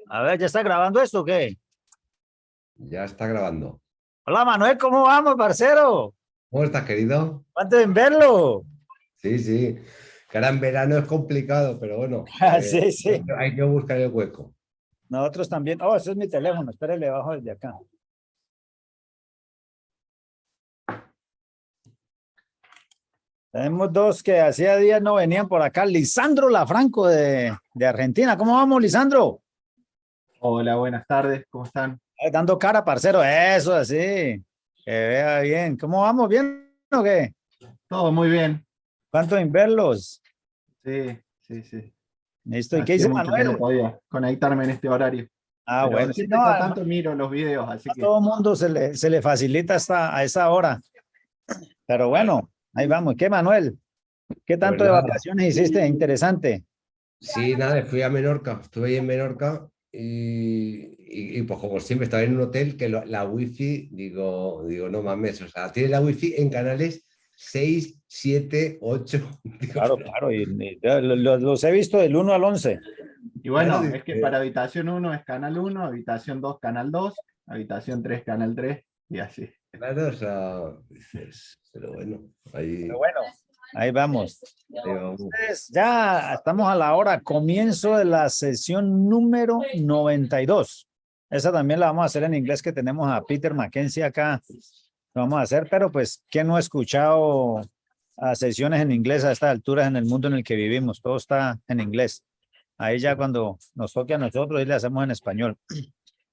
A ver, ¿ya está grabando esto o qué? Ya está grabando. Hola Manuel, ¿cómo vamos, parcero? ¿Cómo estás, querido? ¿Cuánto en verlo? Sí, sí. Que ahora en verano es complicado, pero bueno, Sí, sí. hay que buscar el hueco. Nosotros también. Oh, ese es mi teléfono. Espérale, bajo desde acá. Tenemos dos que hacía días no venían por acá. Lisandro Lafranco de Argentina. ¿Cómo vamos, Lisandro? Hola, buenas tardes, ¿cómo están? Dando cara, parcero. Eso, así. Que vea bien. ¿Cómo vamos? ¿Bien o qué? Todo muy bien. ¿Cuánto en verlos? Sí, sí, sí. Listo. ¿Y qué Hacía dice mucho que no Manuel? podía conectarme en este horario. Ah, Pero bueno. Sí, siempre no, cada además, tanto miro los videos, así a que todo mundo se le facilita hasta a esa hora. Pero bueno, ahí vamos. ¿Qué, Manuel? ¿Qué Pues tanto de nada, vacaciones hiciste? Interesante. sí, nada, fui a Menorca, estuve ahí en Menorca pues como siempre estaba en un hotel que la wifi, digo, no mames, o sea, tiene la wifi en canales 6, 7, 8. Digo, Claro, claro. Y los he visto del 1 al 11. y claro, bueno, es que para habitación 1 es canal 1, habitación 2 canal 2, habitación 3 canal 3 y así. claro, o sea, dices, pero bueno, Pero bueno, ahí vamos. ahí vamos. Entonces, ya estamos a la hora, comienzo de la sesión número 92. Esa también la vamos a hacer en inglés, que tenemos a Peter Mackenzie acá. Lo vamos a hacer, pero pues, ¿quién no ha escuchado a sesiones en inglés a estas alturas en el mundo en el que vivimos? Todo está en inglés. Ahí ya cuando nos toque a nosotros, ahí le hacemos en español.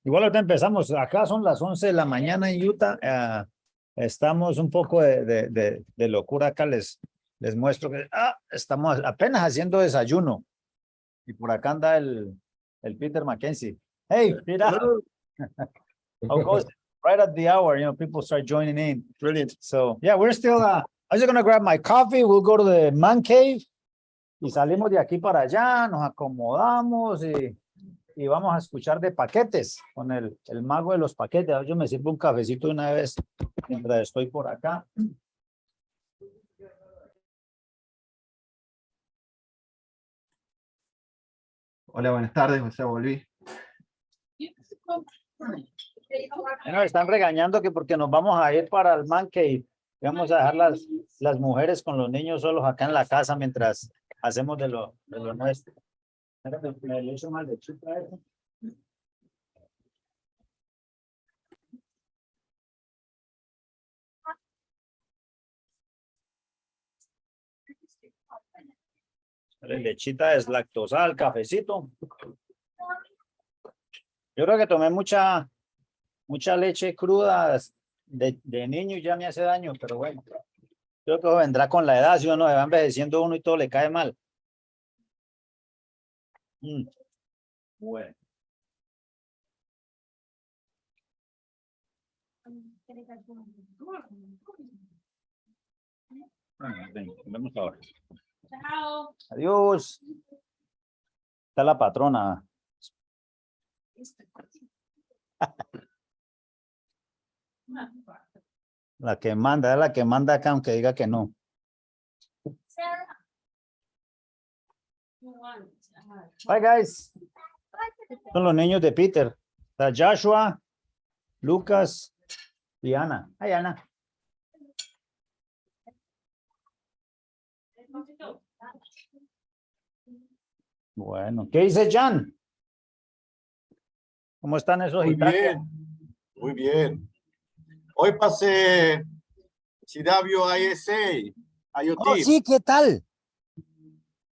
Igual ahorita empezamos. Acá son las 11 de la mañana en Utah. Estamos un poco de locura acá. Les muestro que estamos apenas haciendo desayuno. Y por acá anda el Peter Mackenzie. Hey, mira. How goes it? Right at the hour, people start joining in. Brilliant. So, yeah, we're still, I'm just going to grab my coffee. We'll go to the man cave. Y salimos de aquí para allá, nos acomodamos y vamos a escuchar de Paquetes con el mago de los paquetes. Yo me sirvo un cafecito una vez mientras estoy por acá. Hola, buenas tardes, o sea, volví. Nos están regañando que porque nos vamos a ir para el man cave. Vamos a dejar las mujeres con los niños solos acá en la casa mientras hacemos de lo nuestro. Me le hizo mal de chupa eso. La lechita deslactosada, el cafecito. Yo creo que tomé mucha leche cruda de niño y ya me hace daño, pero bueno. Creo que vendrá con la edad, si uno va envejeciendo uno y todo le cae mal. Bueno. Ven, nos vemos ahora. Chao. Adiós. Está la patrona. La que manda, es la que manda acá, aunque diga que no. Bye, guys. Son los niños de Peter. Está Joshua, Lucas y Ana. Hi, Ana. Bueno, ¿qué dice Jan? ¿Cómo están esos Muy Italia? bien, muy bien. Hoy pasé CW IoT. Oh, sí, ¿qué tal?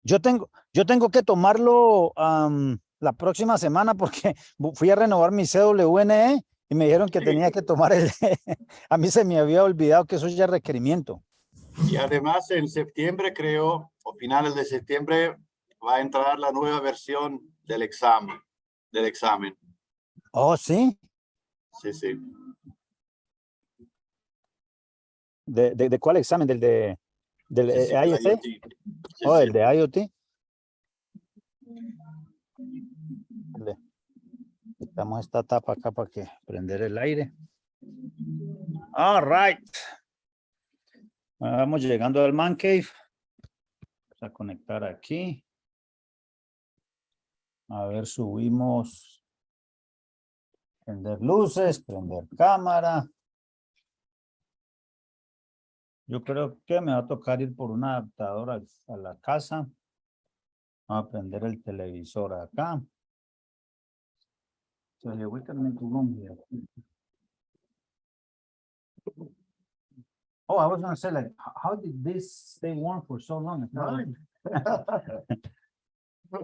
Yo tengo que tomarlo la próxima semana porque fui a renovar mi CWNE y me dijeron que tenía que tomar el... A mí se me había olvidado que eso ya es requerimiento. Y además en septiembre, creo, o finales de septiembre, va a entrar la nueva versión del examen. Oh, ¿sí? Sí, sí. ¿De cuál examen? ¿Del Sí, sí, IoT? IoT. Sí, Oh, sí. el de IoT. Le quitamos esta tapa acá para que prender el aire. All right. Vamos llegando al man cave. Vamos a conectar aquí. A ver, subimos. Prender luces, prender cámara. Yo creo que me va a tocar ir por un adaptador a la casa. Vamos a prender el televisor acá. So here we can make a room here. Oh, I was gonna say, like, how did this stay warm for so long? Fine.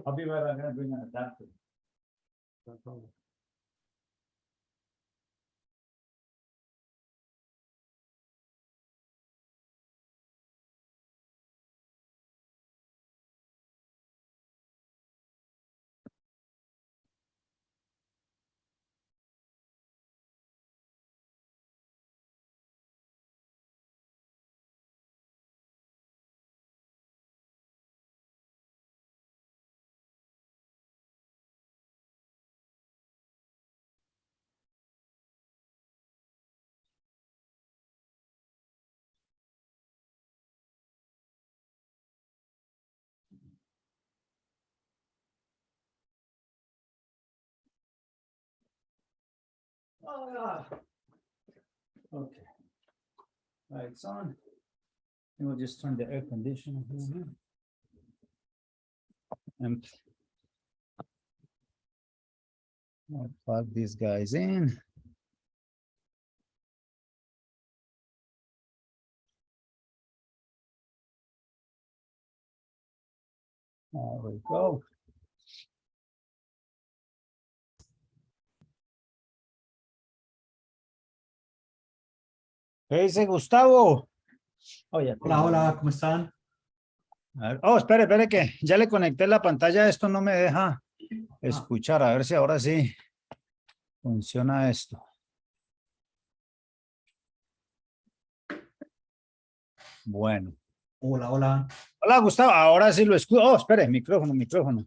I'll be right back. I'm gonna bring an adapter. Okay. Lights on. And we'll just turn the air conditioner on. And I'll plug these guys in. There we go. ¿Qué dice Gustavo? Oye, Hola, hola, ¿cómo están? a ver. Oh, espere que ya le conecté la pantalla. Esto no me deja escuchar. A ver si ahora sí funciona esto. Bueno. Hola, hola. Hola, Gustavo. Ahora sí lo escucho. Oh, espere, micrófono.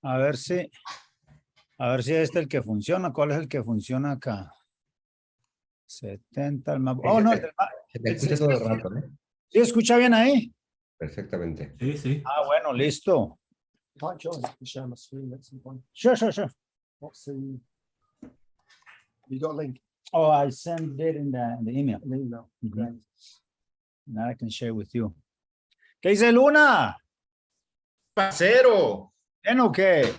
A ver si este es el que funciona. ¿Cuál es el que funciona acá? 70 el más. Oh, no, Se te escucha todo el rato, ¿eh? ¿Sí escucha bien ahí? Perfectamente. Sí, sí. Ah, bueno, listo. Sure. You got a link? Oh, I sent it in the email. Mhm. Now I can share with you. ¿Qué dice Luna? Parcero, ¿Bien o qué?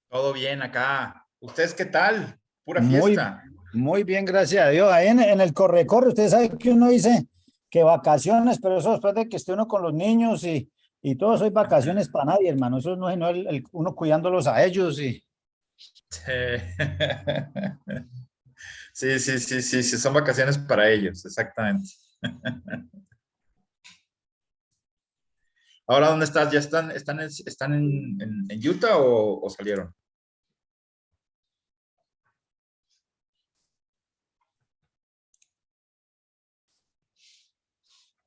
todo bien acá. ¿Ustedes qué tal? Pura Muy, fiesta. muy bien, gracias a Dios. Ahí en el corre, usted sabe que uno dice que vacaciones, pero eso después de que esté uno con los niños y todo eso es vacaciones para nadie, hermano. Eso no es sino uno cuidándolos a ellos y Sí, son vacaciones para ellos, exactamente. Ahora, ¿dónde estás? ¿Ya están en Utah o salieron?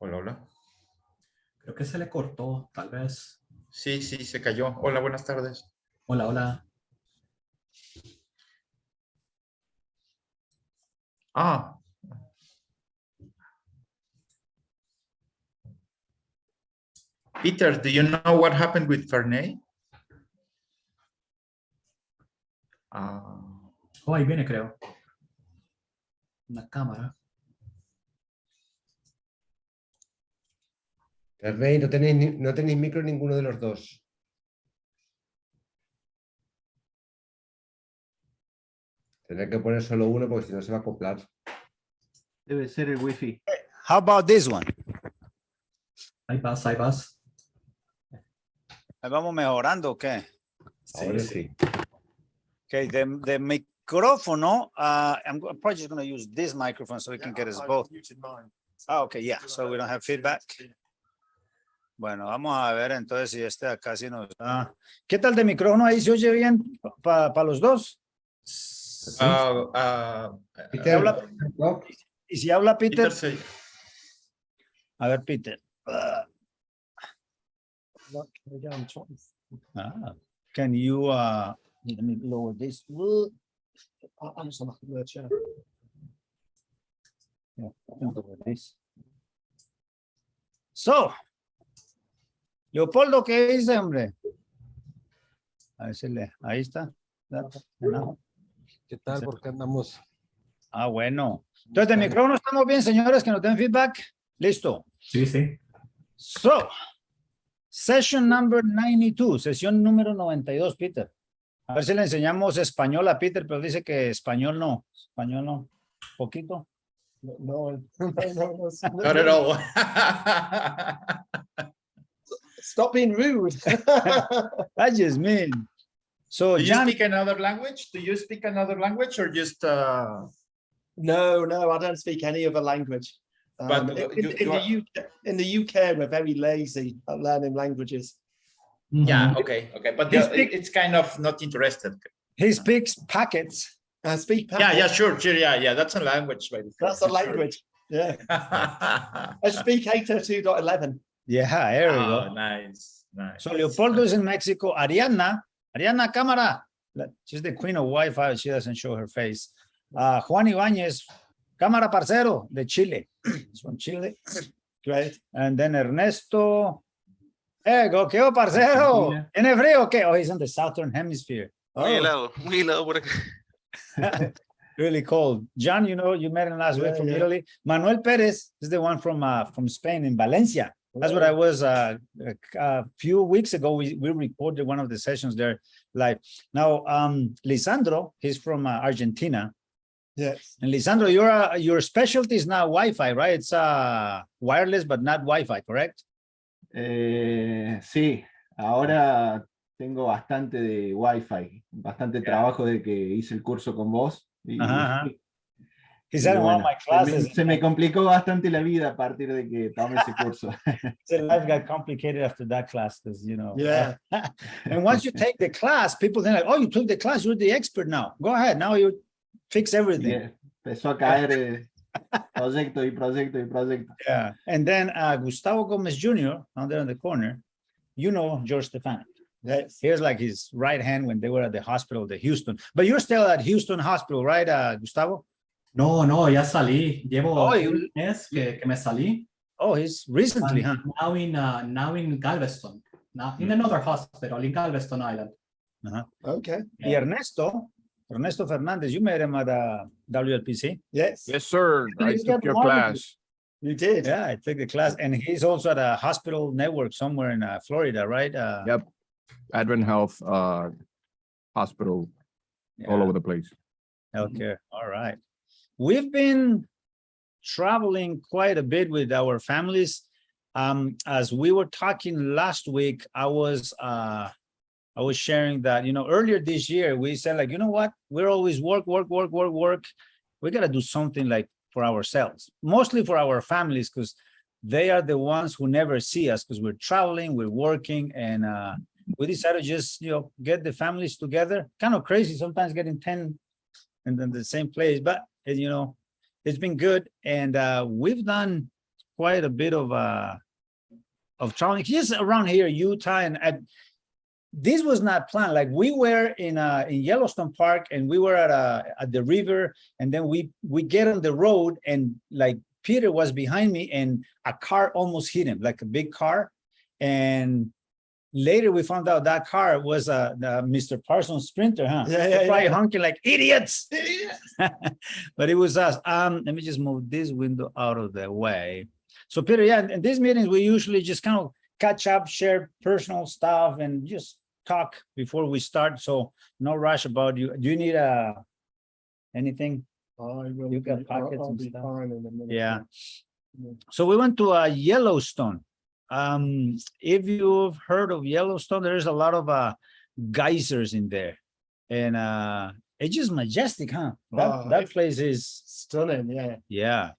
Hola. Creo que se le cortó, tal vez. Sí, se cayó. Hola, buenas tardes. Hola, hola. Ah. Peter, do you know what happened with Ferney? Oh, ahí viene, creo. Una cámara. Rey, no tenéis micro ninguno de los dos. Tener que poner solo uno porque si no se va a acoplar. Debe ser el wifi. how about this one? Ahí vas, ahí vas. Ahí vamos mejorando, ¿o qué? Ahora sí. Okay, the micrófono, I'm probably just going to use this microphone so we can get us both. Ah, okay, yeah, so we don't have feedback. Bueno, vamos a ver entonces si este de acá sí nos da. ¿Qué tal de micrófono ahí? ¿Se oye bien para los dos? Peter, habla- ¿no? ¿Y si habla Peter? Peter, A ver, Peter. Can you let me lower this? Yeah, lower this. So, Leopoldo, ¿qué dice, hombre? A ver si ahí está. ¿Qué tal? ¿Por qué andamos? Ah, bueno. Entonces, de micrófono estamos bien, señores, que nos den feedback. Listo. Sí, sí. So, session number 92, sesión número 92, Peter. A ver si le enseñamos español a Peter, pero dice que español no. Español no. Poquito. No. Not at all. Stop being rude. That's just mean. So, Do you John, speak another language? Do you speak another language or just No, I don't speak any other language. But In the UK, we're very lazy at learning languages. yeah, Mm-hmm. okay. But You speak- it's kind of not interested. he speaks packets. I speak Yeah, sure, yeah. That's a language, by default. That's a language. Yeah. I speak 802.11. Yeah, there we Oh, go. nice. So, Leopoldo is in Mexico. Ariana, cámara. She's the queen of Wi-Fi. She doesn't show her face. Juan Ibáñez, cámara parcero, de Chile. He's from Chile. Great. And then Ernesto. There you go, ¿qué hubo, parcero? Argentina. ¿Tiene frío o qué? Oh, he's in the southern hemisphere. Muy Oh, helado por acá. really cold. John, you met him last week from Italy. Manuel Perez is the one from Spain in Valencia. That's what I was a few weeks ago. We recorded one of the sessions there live. Now, Lisandro, he's from Argentina. Yes. And Lisandro, your specialty is now Wi-Fi, right? It's wireless, but not Wi-Fi, correct? Sí, ahora tengo bastante de Wi-Fi, bastante trabajo de que hice el curso con vos. Y, Ajá. He y said in one of bueno, my classes, se me complicó bastante la vida a partir de que tomé ese curso. life got complicated after that class because, Yeah. and once you take the class, people think like, oh, you took the class, you're the expert now. Go ahead, now you fix Y everything. empezó a caer proyecto y proyecto y proyecto. Yeah. And then Gustavo Gomez Jr. down there in the corner, George Stefanic. Yes. Here's like his right hand when they were at the hospital, the Houston. But you're still at Houston Hospital, right, Gustavo? No, ya salí. Llevo Oh, un mes que me salí. Oh, he's recently, huh? Now in Galveston. Now in another hospital in Galveston Island. Okay. Y Ernesto Fernandez, you met him at WLPC. Yes. Yes, sir. I You took got your marvelous. class. You did. Yeah, I took the class, and he's also at a hospital network somewhere in Florida, right? Yep. Advent Health Hospital all over the place. Healthcare. All right. We've been traveling quite a bit with our families. As we were talking last week, I was sharing that, earlier this year, we said like, you know what? We're always work. We got to do something like for ourselves, mostly for our families, because they are the ones who never see us because we're traveling, we're working, and we decided to just, get the families together. Kind of crazy sometimes getting 10 in the same place, but it's been good. And we've done quite a bit of traveling just around here, Utah, and this was not planned. Like we were in Yellowstone Park, and we were at the river, and then we get on the road, and like Peter was behind me, and a car almost hit him, like a big car. And later we found out that car was the Mr. Parsons Sprinter, huh? Yeah, Probably honking like idiots. But it was us. Let me just move this window out of the way. So Peter, yeah, in these meetings we usually just kind of catch up, share personal stuff, and just talk before we start. So no rush about you. Do you need anything? You got pockets I'll and be stuff? fine in a minute. Yeah. So we went to Yellowstone. If you've heard of Yellowstone, there's a lot of geysers in there, and it's just majestic, huh? That place is Stunning. Yeah.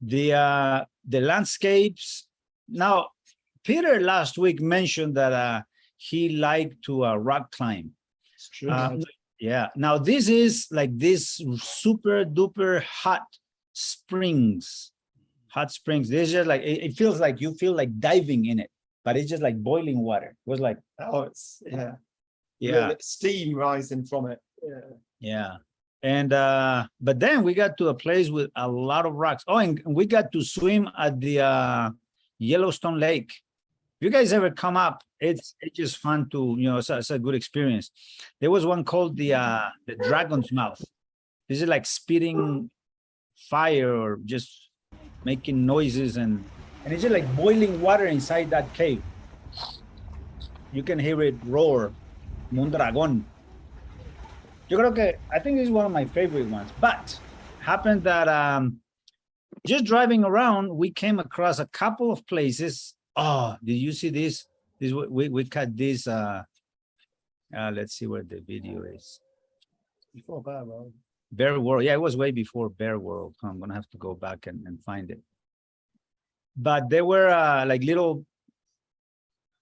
The landscapes. Now, Peter last week mentioned that he liked to rock climb. It's true. Yeah. Now this is like this super duper hot springs. This is just like it feels like you feel like diving in it, but it's just like boiling water. It was like Little steam rising from it. Yeah. And but then we got to a place with a lot of rocks. Oh, and we got to swim at the Yellowstone Lake. you guys ever come up, it's just fun to, it's a good experience. There was one called the Dragon's Mouth. This is like spitting fire or just making noises, and it's just like boiling water inside that cave. You can hear it roar. Un dragón. I think this is one of my favorite ones, but happened that just driving around, we came across a couple of places. Oh, did you see this? We cut this. Let's see where the video is. Before Bear World. Bear World. Yeah, it was way before Bear World. I'm gonna have to go back and find it. But they were like little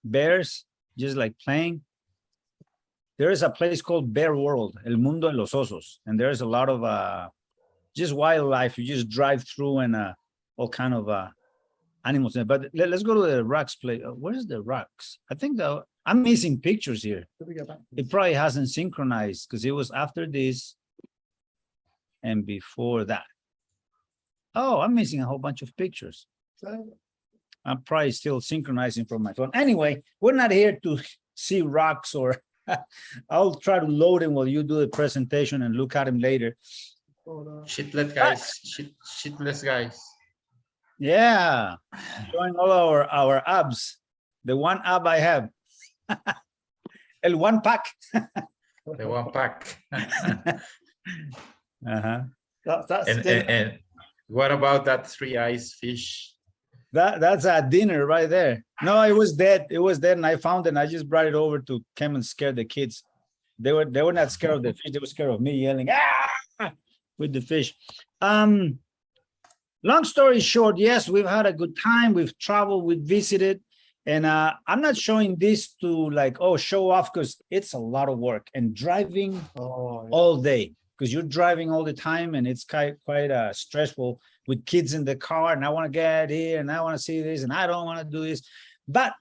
bears, just like playing. There is a place called Bear World, El Mundo de los Osos, and there's a lot of just wildlife. You just drive through and all kind of animals. But let's go to the rocks place. Where's the rocks? I think I'm missing pictures here. It probably hasn't synchronized because it was after this and before that. Oh, I'm missing a whole bunch of pictures. I'm probably still synchronizing from my phone. Anyway, we're not here to see rocks, or I'll try to load them while you do the presentation and look at them later. Shitless guys. Shitless guys. Yeah, showing all our abs. The one ab I have. El one pack. The one pack. That's And what about that 3 eyes fish? That's a dinner right there. No, it was dead. It was dead, and I found it. And I just brought it over to come and scare the kids. They were not scared of the fish. They were scared of me yelling with the fish. Long story short, yes, we've had a good time. We've traveled, we've visited, and I'm not showing this to like, show off, because it's a lot of work and driving all day, because you're driving all the time, and it's quite stressful with kids in the car, and I want to get here, and I want to see this, and I don't want to do this. But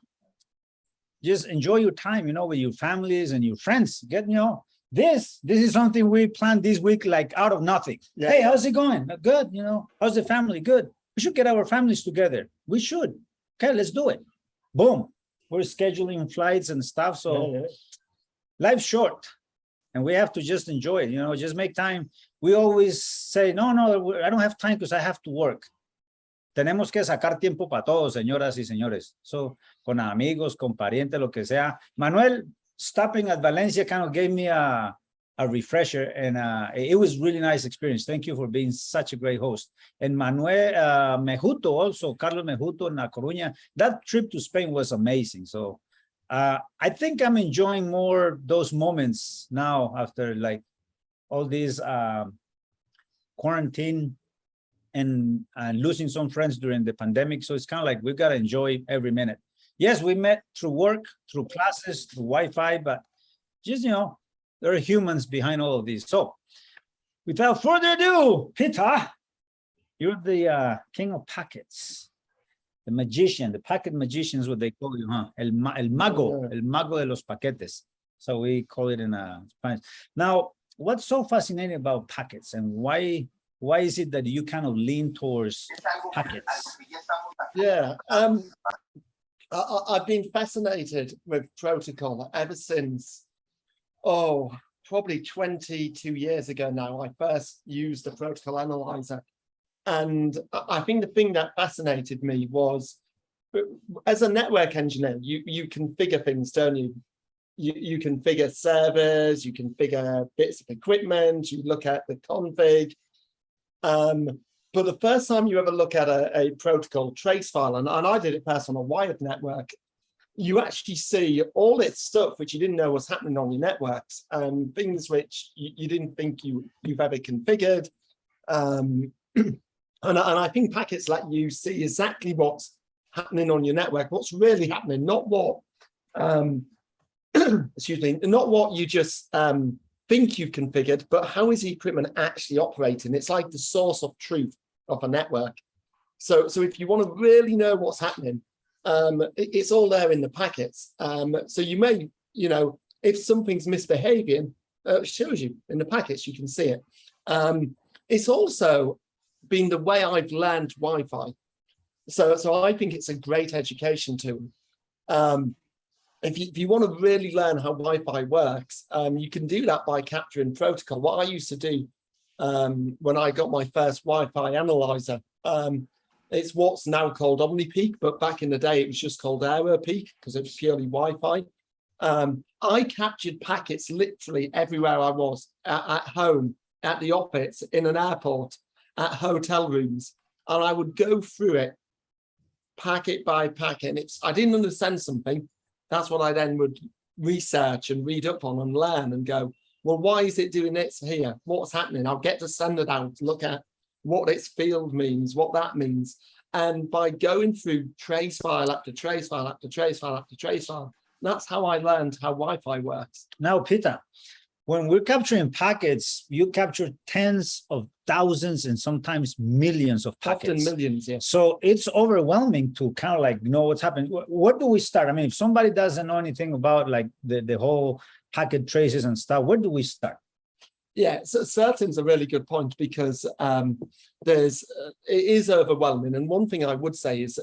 just enjoy your time, with your families and your friends. This is something we planned this week, like out of nothing. Yeah. Hey, how's it going? Good. How's the family? Good. We should get our families together. We should. Okay, let's do it. Boom. We're scheduling flights and stuff. So life's short, and we have to just enjoy it. Just make time. We always say, no, I don't have time because I have to work. Tenemos que sacar tiempo para todos, señoras y señores. So, con amigos, con parientes, lo que sea. Manuel, stopping at Valencia kind of gave me a refresher, and it was really nice experience. Thank you for being such a great host. And Manuel Mejuto also, Carlos Mejuto in La Coruña, that trip to Spain was amazing. So I think I'm enjoying more those moments now after like all these quarantine and losing some friends during the pandemic. So it's kind of like we've got to enjoy every minute. Yes, we met through work, through classes, through Wi-Fi, but just, there are humans behind all of these. So without further ado, Peter, you're the king of packets, the magician, the packet magician is what they call you, huh? El mago de los paquetes. So we call it in Spanish. Now, what's so fascinating about packets, and why is it that you kind of lean towards packets? Yeah. I've been fascinated with protocol ever since, probably 22 years ago now. I first used the protocol analyzer. And I think the thing that fascinated me was, as a network engineer, you configure things, don't you? You configure servers, you configure bits of equipment, you look at the config. But the first time you ever look at a protocol trace file, and I did it first on a wired network, you actually see all this stuff which you didn't know was happening on your networks, things which you didn't think you've ever configured. And I think packets let you see exactly what's happening on your network, what's really happening, not what, not what you just think you've configured, but how is the equipment actually operating? It's like the source of truth of a network. So if you want to really know what's happening, it's all there in the packets. So you may, if something's misbehaving, it shows you in the packets, you can see it. It's also been the way I've learned Wi-Fi. So I think it's a great education tool. If you want to really learn how Wi-Fi works, you can do that by capturing protocol. What I used to do when I got my first Wi-Fi analyzer, it's what's now called OmniPeak, but back in the day it was just called AeroPeak because it was purely Wi-Fi. I captured packets literally everywhere I was, at home, at the office, in an airport, at hotel rooms, and I would go through it packet by packet. And I didn't understand something. That's what I then would research and read up on and learn and go, well, why is it doing this here? What's happening? I'll get the standard out, look at what its field means, what that means. And by going through trace file after trace file after trace file after trace file, that's how I learned how Wi-Fi works. Now, Peter, when we're capturing packets, you capture tens of thousands and sometimes millions of packets. Often millions, yeah. So it's overwhelming to kind of like know what's happening. What do we start? I mean, if somebody doesn't know anything about like the whole packet traces and stuff, where do we start? Yeah, so certain's a really good point because it is overwhelming. And one thing I would say is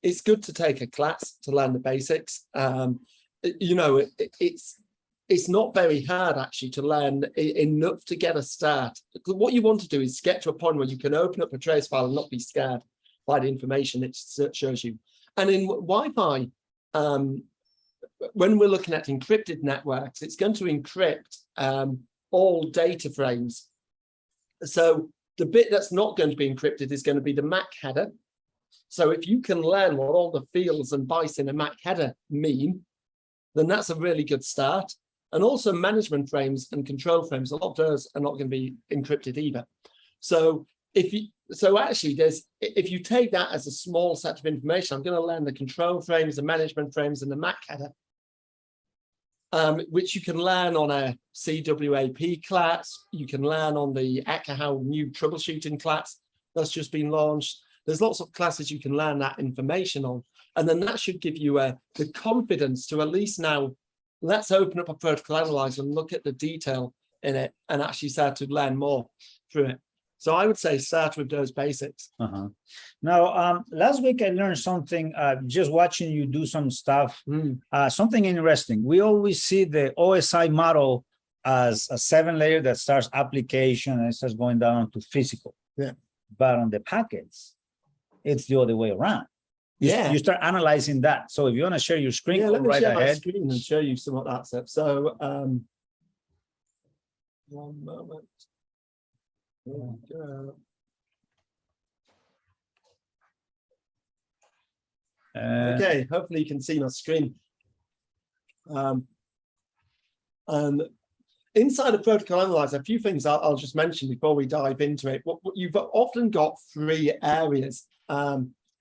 it's good to take a class to learn the basics. You know, it's not very hard actually to learn enough to get a start. What you want to do is get to a point where you can open up a trace file and not be scared by the information it shows you. And in Wi-Fi, when we're looking at encrypted networks, it's going to encrypt all data frames. So the bit that's not going to be encrypted is going to be the MAC header. So if you can learn what all the fields and bytes in a MAC header mean, then that's a really good start. And also management frames and control frames, a lot of those are not going to be encrypted either. So if you take that as a small set of information, I'm going to learn the control frames, the management frames, and the MAC header, which you can learn on a CWAP class. You can learn on the Ekahau new troubleshooting class that's just been launched. There's lots of classes you can learn that information on. And then that should give you the confidence to at least now, let's open up a protocol analyzer and look at the detail in it and actually start to learn more through it. So I would say start with those basics. Now, last week I learned something, just watching you do some stuff, something interesting. We always see the OSI model as a 7-layer that starts application and it starts going down to physical. Yeah. But on the packets, it's the other way around. You start analyzing that. So if you want to share your screen, let me right share my ahead. screen and show you some of that stuff. So one moment. Okay, hopefully you can see my screen. And inside a protocol analyzer, a few things I'll just mention before we dive into it. What you've often got 3 areas.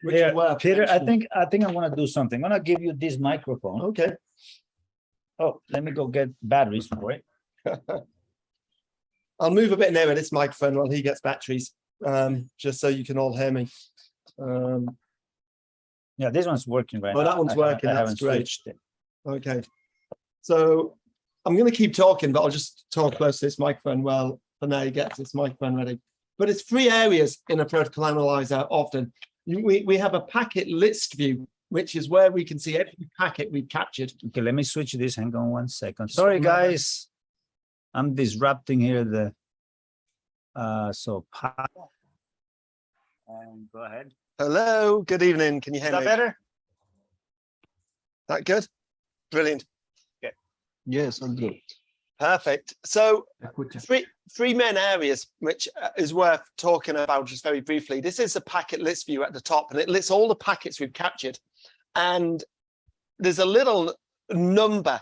Peter, I think I want to do something. I'm going to give you this microphone. Okay. Oh, let me go get batteries for it. I'll move a bit nearer this microphone while he gets batteries, just so you can all hear me. Yeah, this one's working right now. Oh, that one's working. I That's haven't great. switched it. Okay. So I'm going to keep talking, but I'll just talk close to this microphone while Vinay gets this microphone ready. But it's 3 areas in a protocol analyzer often. We have a packet list view, which is where we can see every packet we've captured. Okay, let me switch this. Hang on 1 second. Sorry, guys. I'm disrupting here the go ahead. Hello, good evening. Can you hear me? Is that better? That good? Brilliant. Okay. Yes, I'm good. Perfect. So three main areas, which is worth talking about just very briefly. This is the packet list view at the top, and it lists all the packets we've captured. And there's a little number,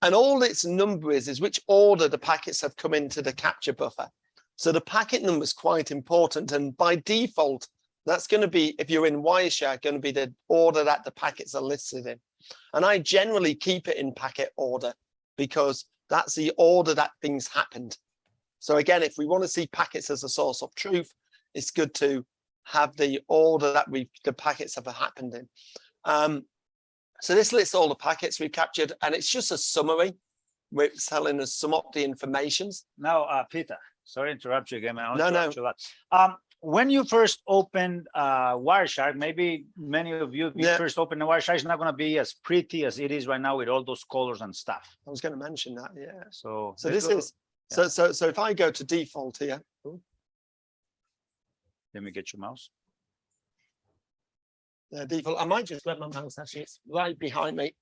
and all its number is which order the packets have come into the capture buffer. So the packet number is quite important, and by default, that's going to be, if you're in Wireshark, going to be the order that the packets are listed in. And I generally keep it in packet order because that's the order that things happened. So again, if we want to see packets as a source of truth, it's good to have the order that the packets have happened in. So this lists all the packets we've captured, and it's just a summary. We're telling us some of the informations. Now, Peter, sorry to interrupt you again. No. when you first open Wireshark, maybe many of you, if you Yeah. first open the Wireshark, it's not going to be as pretty as it is right now with all those colors and stuff. I was going to mention that. Yeah. So So let's this go- is so if I go to default here, Let me get your mouse. default. I might just grab my mouse. Actually, it's right behind me.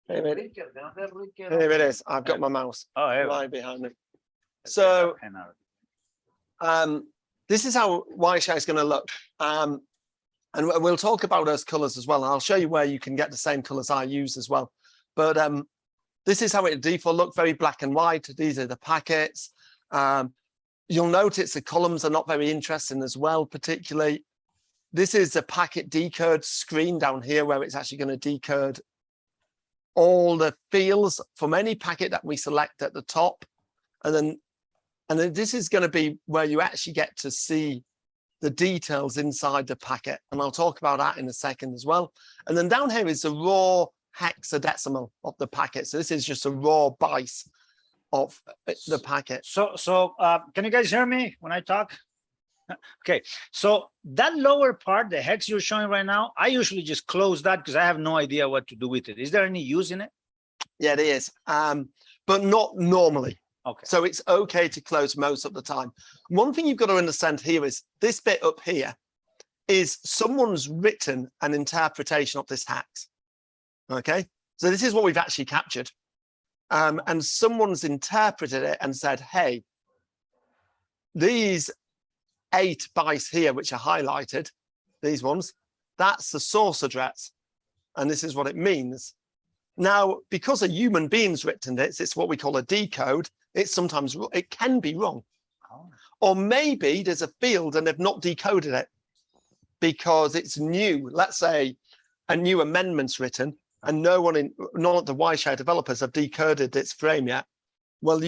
Here it is. I've got my mouse Oh, here. right behind me. So this is how Wireshark is going to look. And we'll talk about those colors as well. And I'll show you where you can get the same colors I use as well. But this is how it default look, very black and white. These are the packets. You'll notice the columns are not very interesting as well, particularly. This is a packet decode screen down here where it's actually going to decode all the fields from any packet that we select at the top. And then this is going to be where you actually get to see the details inside the packet. And I'll talk about that in a second as well. And then down here is the raw hexadecimal of the packet. So this is just a raw byte of the packet. So can you guys hear me when I talk? Okay, so that lower part, the hex you're showing right now, I usually just close that because I have no idea what to do with it. Is there any use in it? Yeah, it is, but not normally. Okay. So it's okay to close most of the time. One thing you've got to understand here is this bit up here is someone's written an interpretation of this hex. Okay, so this is what we've actually captured. And someone's interpreted it and said, hey, these 8 bytes here, which are highlighted, these ones, that's the source address. And this is what it means. Now, because a human being's written this, it's what we call a decode. It's sometimes, it can be wrong. Oh. Or maybe there's a field and they've not decoded it because it's new. Let's say a new amendment's written and none of the Wireshark developers have decoded its frame yet. Well,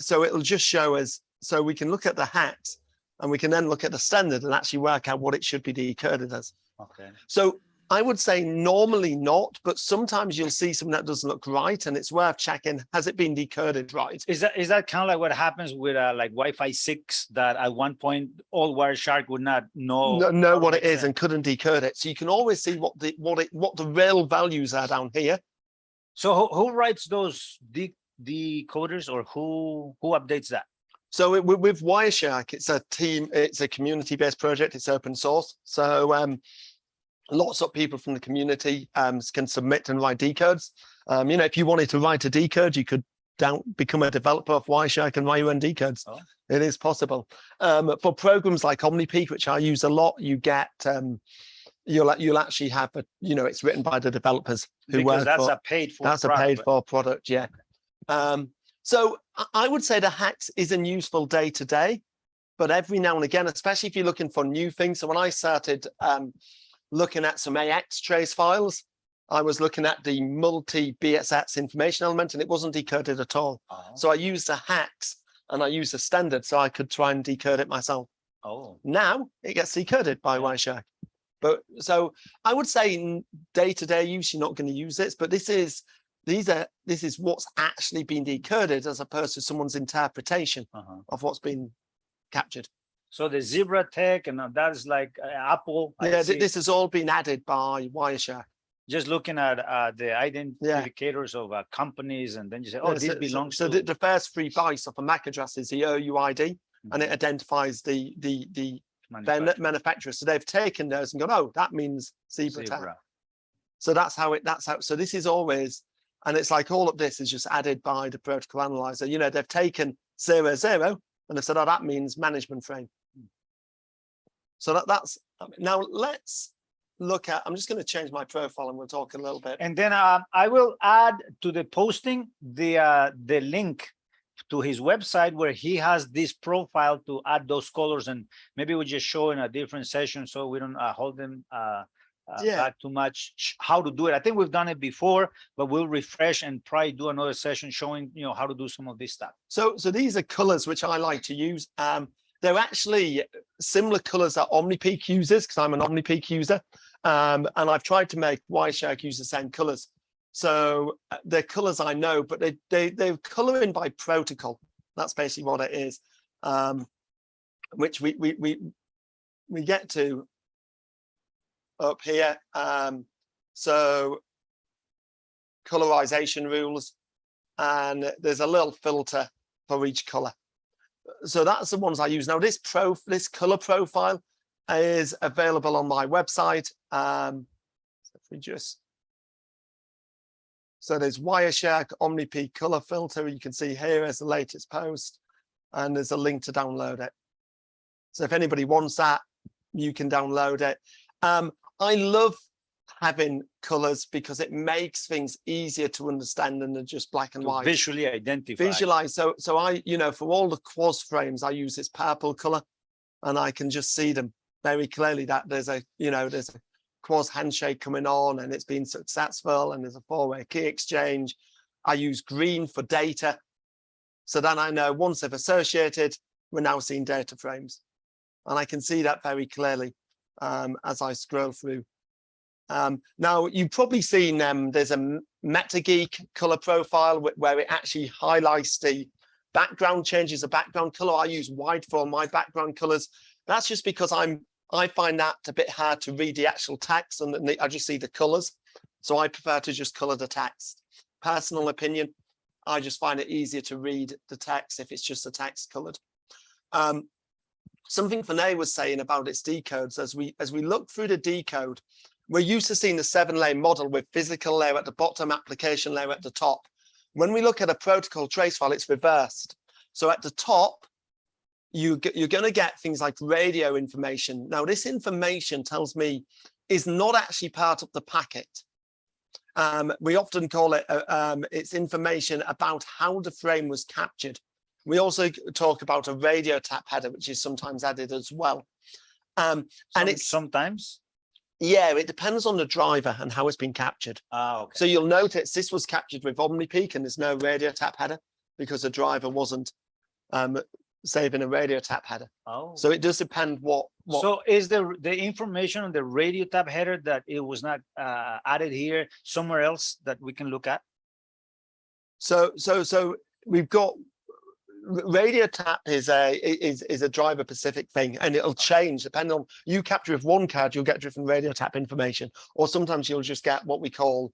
so it'll just show us, so we can look at the hex and we can then look at the standard and actually work out what it should be decoded as. Okay. So I would say normally not, but sometimes you'll see something that doesn't look right and it's worth checking, has it been decoded right? Is that kind of like what happens with like Wi-Fi 6 that at one point all Wireshark would not know what it is and couldn't decode it. So you can always see what the real values are down here. So who writes those decoders or who updates that? So with Wireshark, it's a team, it's a community-based project, it's open source. So lots of people from the community can submit and write decodes. If you wanted to write a decode, you could become a developer of Wireshark and write your own decodes. Oh. It is possible. For programs like OmniPeak, which I use a lot, you get you'll actually have it's written by the developers who because work that's for, a paid for that's product. A paid for product, yeah. So I would say the hex isn't useful day to day, but every now and again, especially if you're looking for new things. So when I started looking at some AX trace files, I was looking at the multi-BSX information element and it wasn't decoded at all. Oh. So I used a hex and I used a standard so I could try and decode it myself. Oh. Now it gets decoded by Wireshark. But so I would say day-to-day use, you're not going to use this, but this is what's actually been decoded as opposed to someone's interpretation of what's been captured. So the Zebra Tech and that's like Apple. Yeah, this has all been added by Wireshark. Just looking at the identificators of companies, and then you say, "Oh, this belongs to." So the first 3 bytes of a MAC address is the OUID, and it identifies the manufacturer. So they've taken those and gone, "Oh, that means Zebra Tech." So that's how. So this is always, and it's like all of this is just added by the protocol analyzer. They've taken 00 and they've said, "Oh, that means management frame." So that's now let's look at, I'm just going to change my profile and we'll talk a little bit. And then I will add to the posting the link to his website where he has this profile to add those colors, and maybe we just show in a different session so we don't hold them back too much how to do it. I think we've done it before, but we'll refresh and probably do another session showing how to do some of this stuff. So these are colors which I like to use. They're actually similar colors that OmniPeak uses because I'm an OmniPeak user. And I've tried to make Wireshark use the same colors. So they're colors I know, but they're coloring by protocol. That's basically what it is, which we get to up here. So colorization rules, and there's a little filter for each color. So that's the ones I use. Now this color profile is available on my website. So if we just, so there's Wireshark OmniP color filter. You can see here as the latest post, and there's a link to download it. So if anybody wants that, you can download it. I love having colors because it makes things easier to understand than just black and white. Visually identify. Visualize. So I, for all the quaz frames, I use this purple color, and I can just see them very clearly that there's a, there's a quaz handshake coming on and it's been successful and there's a 4-way key exchange. I use green for data. So then I know once they've associated, we're now seeing data frames. And I can see that very clearly as I scroll through. Now, you've probably seen there's a MetaGeek color profile where it actually highlights the background, changes the background color. I use white for my background colors. That's just because I find that a bit hard to read the actual text, and I just see the colors. So I prefer to just color the text. Personal opinion, I just find it easier to read the text if it's just the text colored. Something Vinay was saying about its decodes, as we look through the decode, we're used to seeing the 7-layer model with physical layer at the bottom, application layer at the top. When we look at a protocol trace file, it's reversed. So at the top, you're going to get things like radio information. Now, this information tells me is not actually part of the packet. We often call it it's information about how the frame was captured. We also talk about a radio tap header, which is sometimes added as well. And it's sometimes. Yeah, it depends on the driver and how it's been captured. Okay. So you'll notice this was captured with OmniPeak and there's no radio tap header because the driver wasn't saving a radio tap header. Oh. So it does depend what. So is the information on the radio tap header that it was not added here somewhere else that we can look at? So we've got radio tap is a driver specific thing, and it'll change depending on, you capture with one card, you'll get different radio tap information, or sometimes you'll just get what we call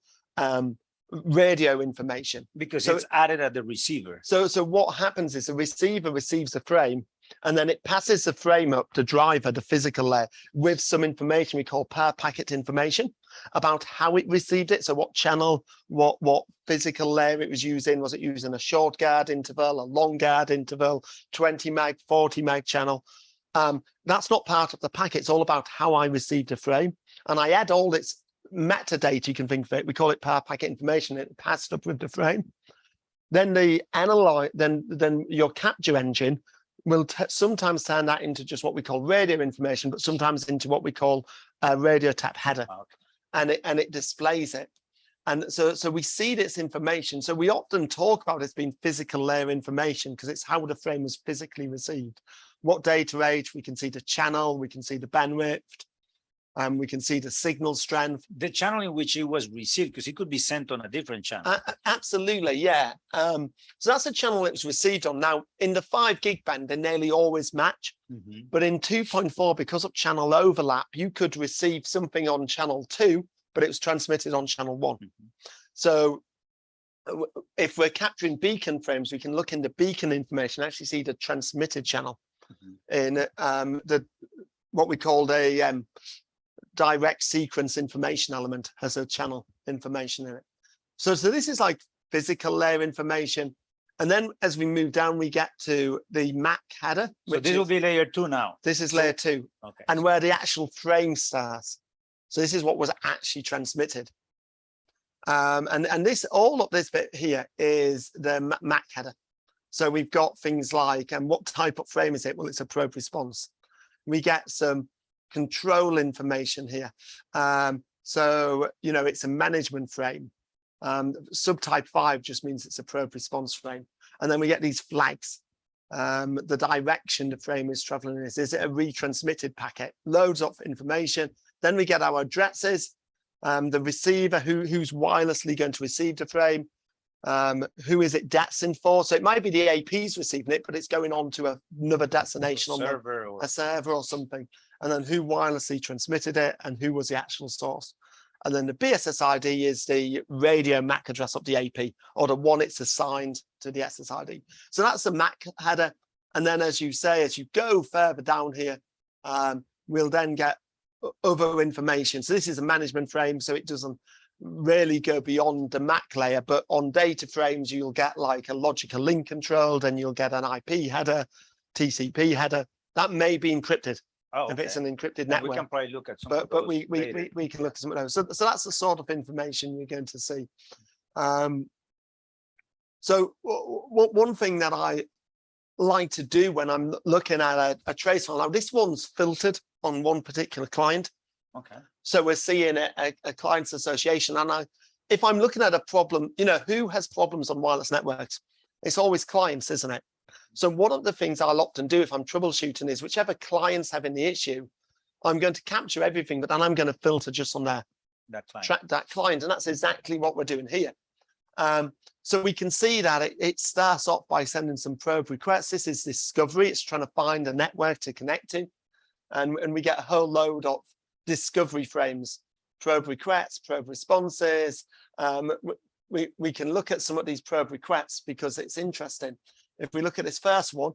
radio information because it's added at the receiver. So what happens is the receiver receives the frame, and then it passes the frame up to driver, the physical layer, with some information we call per packet information about how it received it. So what channel, what physical layer it was using. Was it using a short guard interval, a long guard interval, 20 meg, 40 meg channel? That's not part of the packet. It's all about how I received the frame. And I add all its metadata, you can think of it. We call it per packet information. It passed up with the frame. Then the analyze, then your capture engine will sometimes turn that into just what we call radio information, but sometimes into what we call a radio tap header. Okay. And it displays it. And so we see this information. So we often talk about it as being physical layer information because it's how the frame was physically received. What data rate, we can see the channel, we can see the bandwidth, and we can see the signal strength. The channel in which it was received, because it could be sent on a different channel. Absolutely, yeah. So that's the channel it was received on. Now, in the 5 gig band, they nearly always match. Mm-hmm. But in 2.4, because of channel overlap, you could receive something on channel 2, but it was transmitted on channel 1. Mm-hmm. So if we're capturing beacon frames, we can look in the beacon information, actually see the transmitted channel in what we called a direct sequence information element has a channel information in it. So this is like physical layer information. And then as we move down, we get to the MAC header. So this will be layer 2 now. This is layer 2. Okay. And where the actual frame starts. So this is what was actually transmitted. And this, all of this bit here is the MAC header. So we've got things like, and what type of frame is it? Well, it's a probe response. We get some control information here. So, it's a management frame. Subtype 5 just means it's a probe response frame. And then we get these flags. The direction the frame is traveling is it a retransmitted packet? Loads of information. Then we get our addresses, the receiver, who's wirelessly going to receive the frame, who is it destined for? So it might be the AP's receiving it, but it's going on to another destination on a server or something. And then who wirelessly transmitted it and who was the actual source. And then the BSSID is the radio MAC address of the AP, or the one it's assigned to the SSID. So that's the MAC header. And then, as you say, as you go further down here, we'll then get other information. So this is a management frame, so it doesn't really go beyond the MAC layer, but on data frames, you'll get like a logical link control, then you'll get an IP header, TCP header. That may be encrypted. Oh, if it's an encrypted And network. we can probably look at some But of those we later. can look at some of those. So that's the sort of information you're going to see. So one thing that I like to do when I'm looking at a trace file, now this one's filtered on one particular client. Okay. So we're seeing a client's association. And if I'm looking at a problem, you know, who has problems on wireless networks? It's always clients, isn't it? So one of the things I'll often do if I'm troubleshooting is whichever client's having the issue, I'm going to capture everything, but then I'm going to filter just on that client. And that's exactly what we're doing here. So we can see that it starts off by sending some probe requests. This is discovery. It's trying to find a network to connect to. And we get a whole load of discovery frames, probe requests, probe responses. We can look at some of these probe requests because it's interesting. If we look at this first one,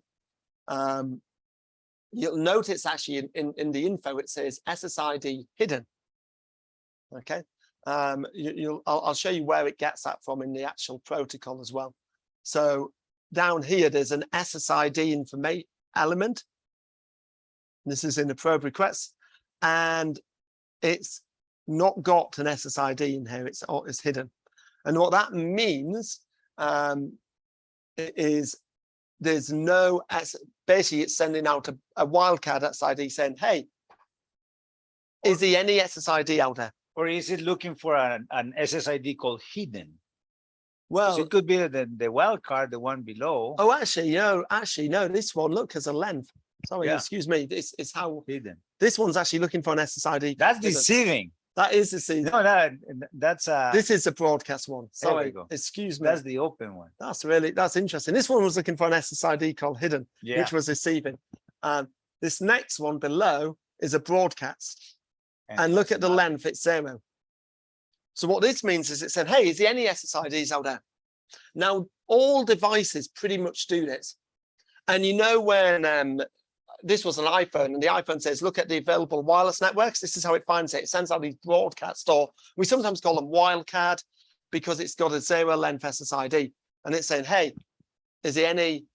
you'll notice actually in the info, it says SSID hidden. Okay. I'll show you where it gets that from in the actual protocol as well. So down here, there's an SSID information element. This is in the probe request, and it's not got an SSID in here. It's hidden. And what that means is there's no, basically it's sending out a wildcard SSID saying, hey, is there any SSID out there? Or is it looking for an SSID called hidden? Well, So it could be the wildcard, the one below. Oh, actually, no, this one, look, has a length. Sorry, Yeah. excuse me. This is how Hidden. this one's actually looking for an SSID. That's deceiving. That is deceiving. No, that's This is a broadcast one. There we Sorry, go. excuse me. That's the open one. That's interesting. This one was looking for an SSID called hidden, Yeah. which was deceiving. This next one below is a broadcast. And look at the length, it's 0. So what this means is it said, hey, is there any SSIDs out there? Now, all devices pretty much do this. And you know when this was an iPhone and the iPhone says, look at the available wireless networks, this is how it finds it. It sends out these broadcasts, or we sometimes call them wildcard because it's got a 0 length SSID. And it's saying, hey, is there any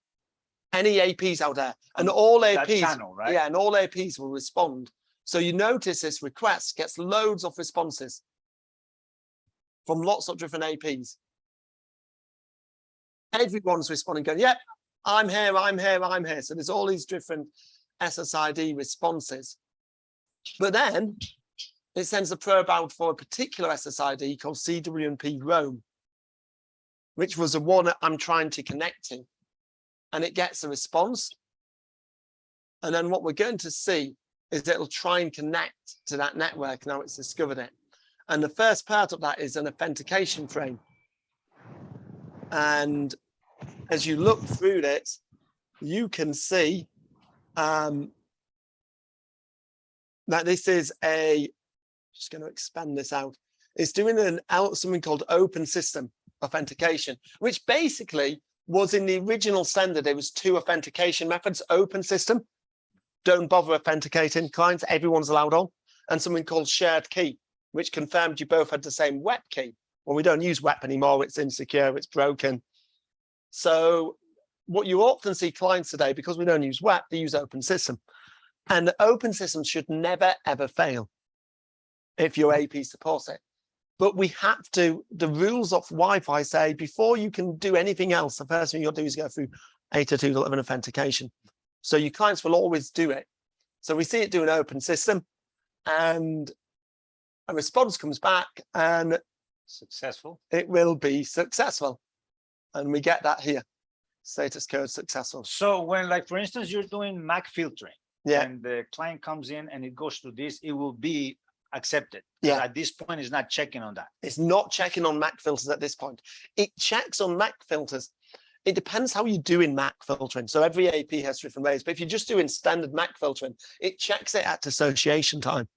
APs out there? And all APs, channel, right? Yeah, and all APs will respond. So you notice this request gets loads of responses from lots of different APs. Everyone's responding, going, yep, I'm here, I'm here, I'm here. So there's all these different SSID responses. But then it sends a probe out for a particular SSID called CWNP Roam, which was the one that I'm trying to connect to. And it gets a response. And then what we're going to see is that it'll try and connect to that network. Now it's discovered it. And the first part of that is an authentication frame. And as you look through it, you can see that this is just going to expand this out. It's doing something called open system authentication, which basically was in the original standard. There was 2 authentication methods: open system, don't bother authenticating clients, everyone's allowed on, and something called shared key, which confirmed you both had the same WEP key. Well, we don't use WEP anymore. It's insecure, it's broken. So what you often see clients today, because we don't use WEP, they use open system. And the open system should never, ever fail if your AP supports it. But we have to, the rules of Wi-Fi say, before you can do anything else, the first thing you'll do is go through 802.11 authentication. So your clients will always do it. So we see it do an open system, and a response comes back and Successful. it will be successful. And we get that here, status code successful. So when, like, for instance, you're doing MAC filtering, Yeah. and the client comes in and it goes to this, it will be accepted. Yeah. At this point, it's not checking on that. It's not checking on Mac filters at this point. It checks on Mac filters. It depends how you do in Mac filtering. So every AP has different ways, but if you're just doing standard Mac filtering, it checks it at association time.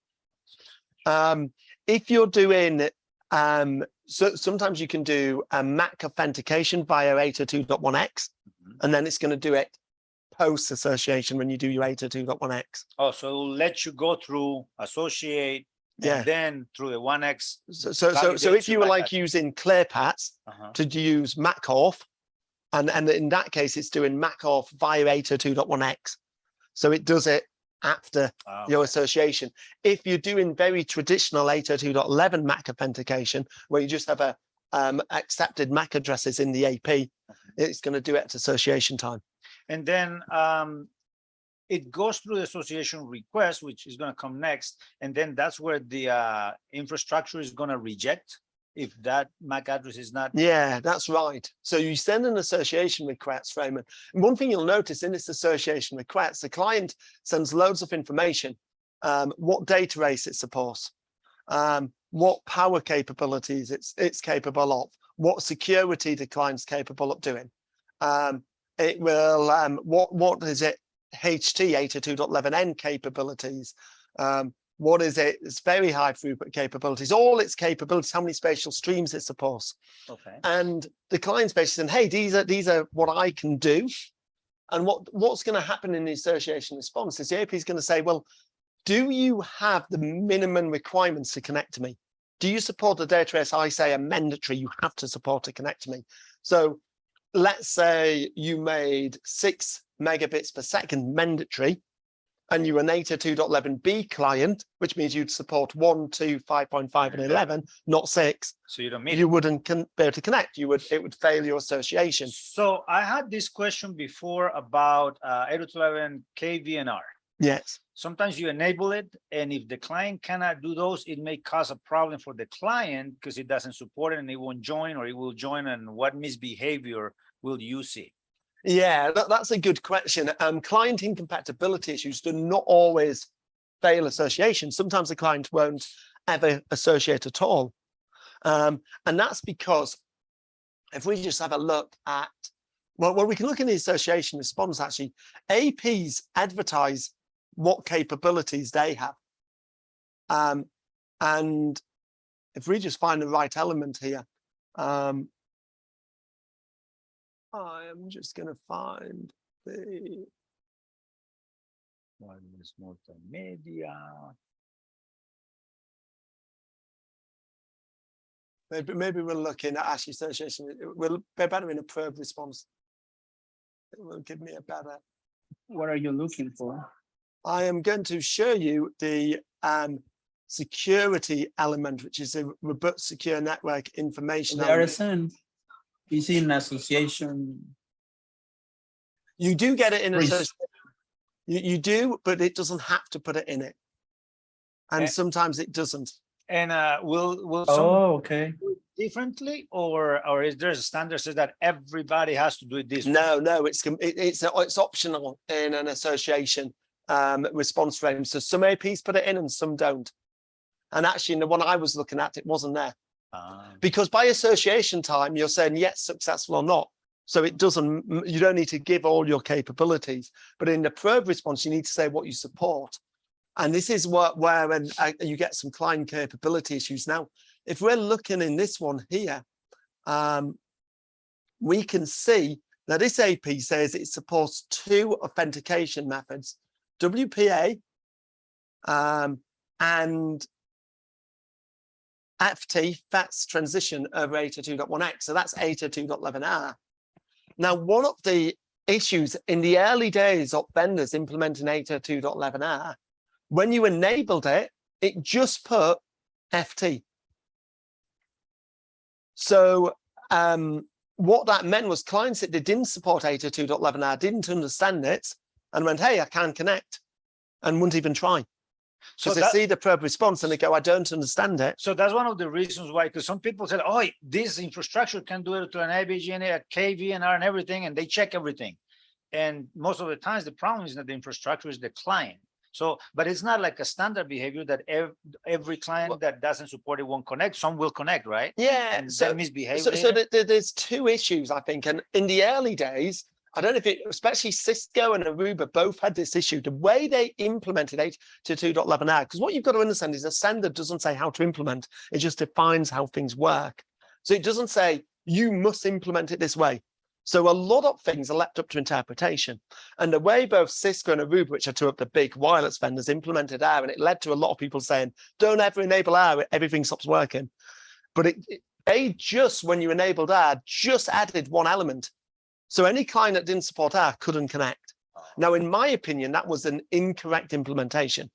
If you're doing, so sometimes you can do a Mac authentication via 802.1x, and then it's going to do it post association when you do your 802.1x. Oh, so it'll let you go through associate, Yeah. and then through the 1x. So if you were like using ClearPaths to use MacAuth, and in that case, it's doing MacAuth via 802.1x. So it does it after your association. If you're doing very traditional 802.11 Mac authentication, where you just have a accepted Mac addresses in the AP, it's going to do it at association time. And then it goes through the association request, which is going to come next. And then that's where the infrastructure is going to reject if that MAC address is not. Yeah, that's right. So you send an association request, Raymond. And one thing you'll notice in this association request, the client sends loads of information, what data race it supports, what power capabilities it's capable of, what security the client's capable of doing. It will, what is it, HT 802.11n capabilities, what is it? It's very high throughput capabilities, all its capabilities, how many spatial streams it supports. Okay. And the client's basically saying, hey, these are what I can do. And what's going to happen in the association response is the AP is going to say, well, do you have the minimum requirements to connect to me? Do you support the data race I say are mandatory? You have to support to connect to me. So let's say you made 6 megabits per second mandatory, and you're an 802.11b client, which means you'd support 1, 2, 5.5, and 11, not 6. So you don't mean you wouldn't be able to connect. It would fail your association. So I had this question before about 802.11 KVNR. Yes. Sometimes you enable it, and if the client cannot do those, it may cause a problem for the client because it doesn't support it and it won't join, or it will join, and what misbehavior will you see? Yeah, that's a good question. Client incompatibility issues do not always fail association. Sometimes the client won't ever associate at all. And that's because if we just have a look at, well, we can look in the association response, actually, APs advertise what capabilities they have. And if we just find the right element here, I am just going to find the wireless multimedia. Maybe we're looking at actually association. We'll be better in a probe response. It will give me a better. What are you looking for? I am going to show you the security element, which is a robust secure network information. The RSN is in association. You do get it in association. You do, but it doesn't have to put it in it. And sometimes it doesn't. And will okay. do it differently, or is there a standard says that everybody has to do it this way? No, it's optional in an association response frame. So some APs put it in and some don't. And actually, in the one I was looking at, it wasn't there. Because by association time, you're saying yes, successful or not. So it doesn't, you don't need to give all your capabilities. But in the probe response, you need to say what you support. And this is where you get some client capability issues. Now, if we're looking in this one here, we can see that this AP says it supports 2 authentication methods, WPA and FT, FATS transition over 802.1x. So that's 802.11r. Now, one of the issues in the early days of vendors implementing 802.11r, when you enabled it, it just put FT. So what that meant was clients that didn't support 802.11r didn't understand it and went, hey, I can't connect, and wouldn't even try. So they see the probe response and they go, I don't understand it. So that's one of the reasons why, because some people said, oh, this infrastructure can do it to an ABGNA, a KVNR and everything, and they check everything. And most of the times the problem is not the infrastructure, is the client. So, but it's not like a standard behavior that every client that doesn't support it won't connect. Some will connect, right? Yeah. And So then misbehave so later? there's two issues, I think. And in the early days, I don't know if it, especially Cisco and Aruba both had this issue. The way they implemented 802.11r, because what you've got to understand is a standard doesn't say how to implement, it just defines how things work. So it doesn't say you must implement it this way. So a lot of things are left up to interpretation. And the way both Cisco and Aruba, which are two of the big wireless vendors, implemented R, and it led to a lot of people saying, don't ever enable R, everything stops working. But they just, when you enabled R, just added one element. So any client that didn't support R couldn't connect. Now, in my opinion, that was an incorrect implementation.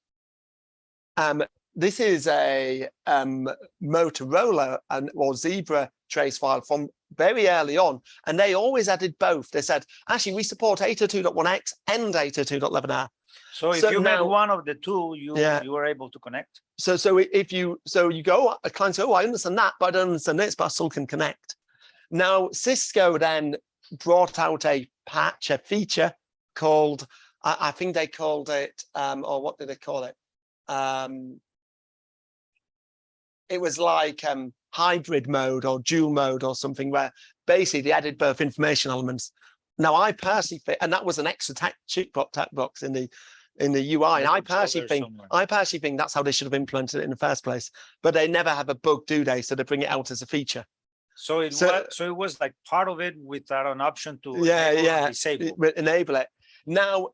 This is a Motorola or Zebra trace file from very early on, and they always added both. They said, actually, we support 802.1x and 802.11r. So if you made one of the two, you were able to connect. So if you go, a client says, oh, I understand that, but I don't understand this, but I still can connect. Now, Cisco then brought out a patch, a feature called, I think they called it, or what did they call it? It was like hybrid mode or dual mode or something, where basically they added both information elements. Now, I personally think, and that was an extra check box in the UI, and I personally think that's how they should have implemented it in the first place. But they never have a bug, do they? So they bring it out as a feature. So it was like part of it without an option to enable it. Now,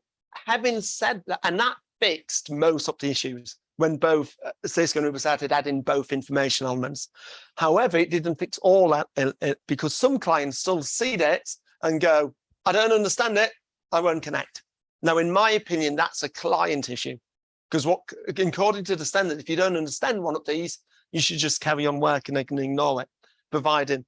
having said that, and that fixed most of the issues when both Cisco and Aruba started adding both information elements. However, it didn't fix all that because some clients still see it and go, I don't understand it, I won't connect. Now, in my opinion, that's a client issue, because according to the standard, if you don't understand one of these, you should just carry on working and ignore it, providing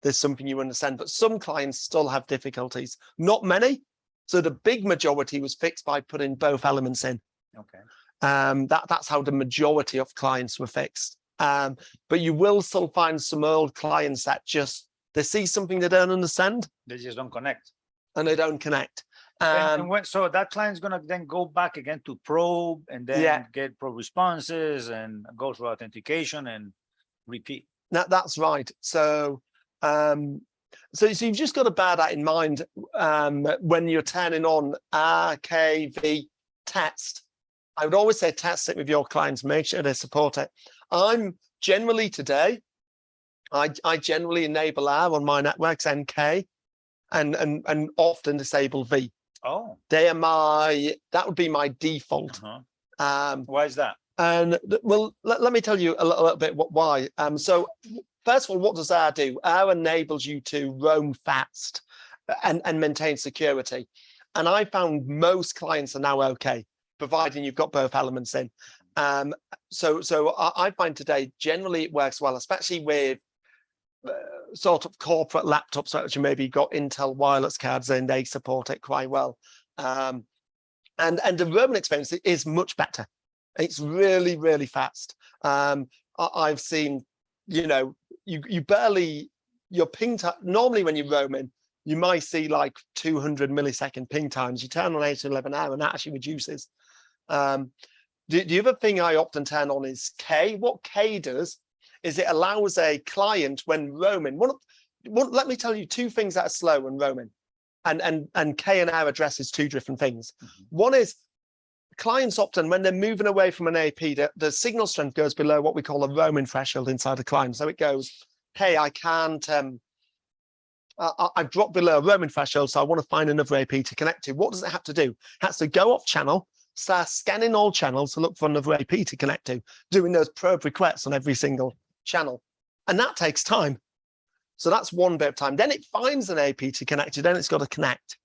there's something you understand. But some clients still have difficulties, not many. So the big majority was fixed by putting both elements in. Okay. That's how the majority of clients were fixed. But you will still find some old clients that they see something they don't understand. They just don't connect. And they don't connect. So that client's going to then go back again to probe and then get probe responses and go through authentication and repeat. That's right. So you've just got to bear that in mind when you're turning on RKV test. I would always say test it with your clients, make sure they support it. I'm generally today, I generally enable R on my networks, NK, and often disable V. Oh. That would be my default. Why is that? And well, let me tell you a little bit why. So first of all, what does R do? R enables you to roam fast and maintain security. And I found most clients are now okay, providing you've got both elements in. So I find today, generally it works well, especially with sort of corporate laptops, which maybe got Intel wireless cards in, they support it quite well. And the roaming experience is much better. It's really, really fast. I've seen, you barely, your ping time, normally when you're roaming, you might see like 200 millisecond ping times. You turn on 802.11r and that actually reduces. The other thing I often turn on is K. What K does is it allows a client when roaming. Let me tell you two things that are slow when roaming. And K and R addresses two different things. One is clients often, when they're moving away from an AP, the signal strength goes below what we call a roaming threshold inside the client. So it goes, hey, I can't, I've dropped below a roaming threshold, so I want to find another AP to connect to. What does it have to do? It has to go off channel, start scanning all channels to look for another AP to connect to, doing those probe requests on every single channel. And that takes time. So that's one bit of time. Then it finds an AP to connect to, then it's got to connect.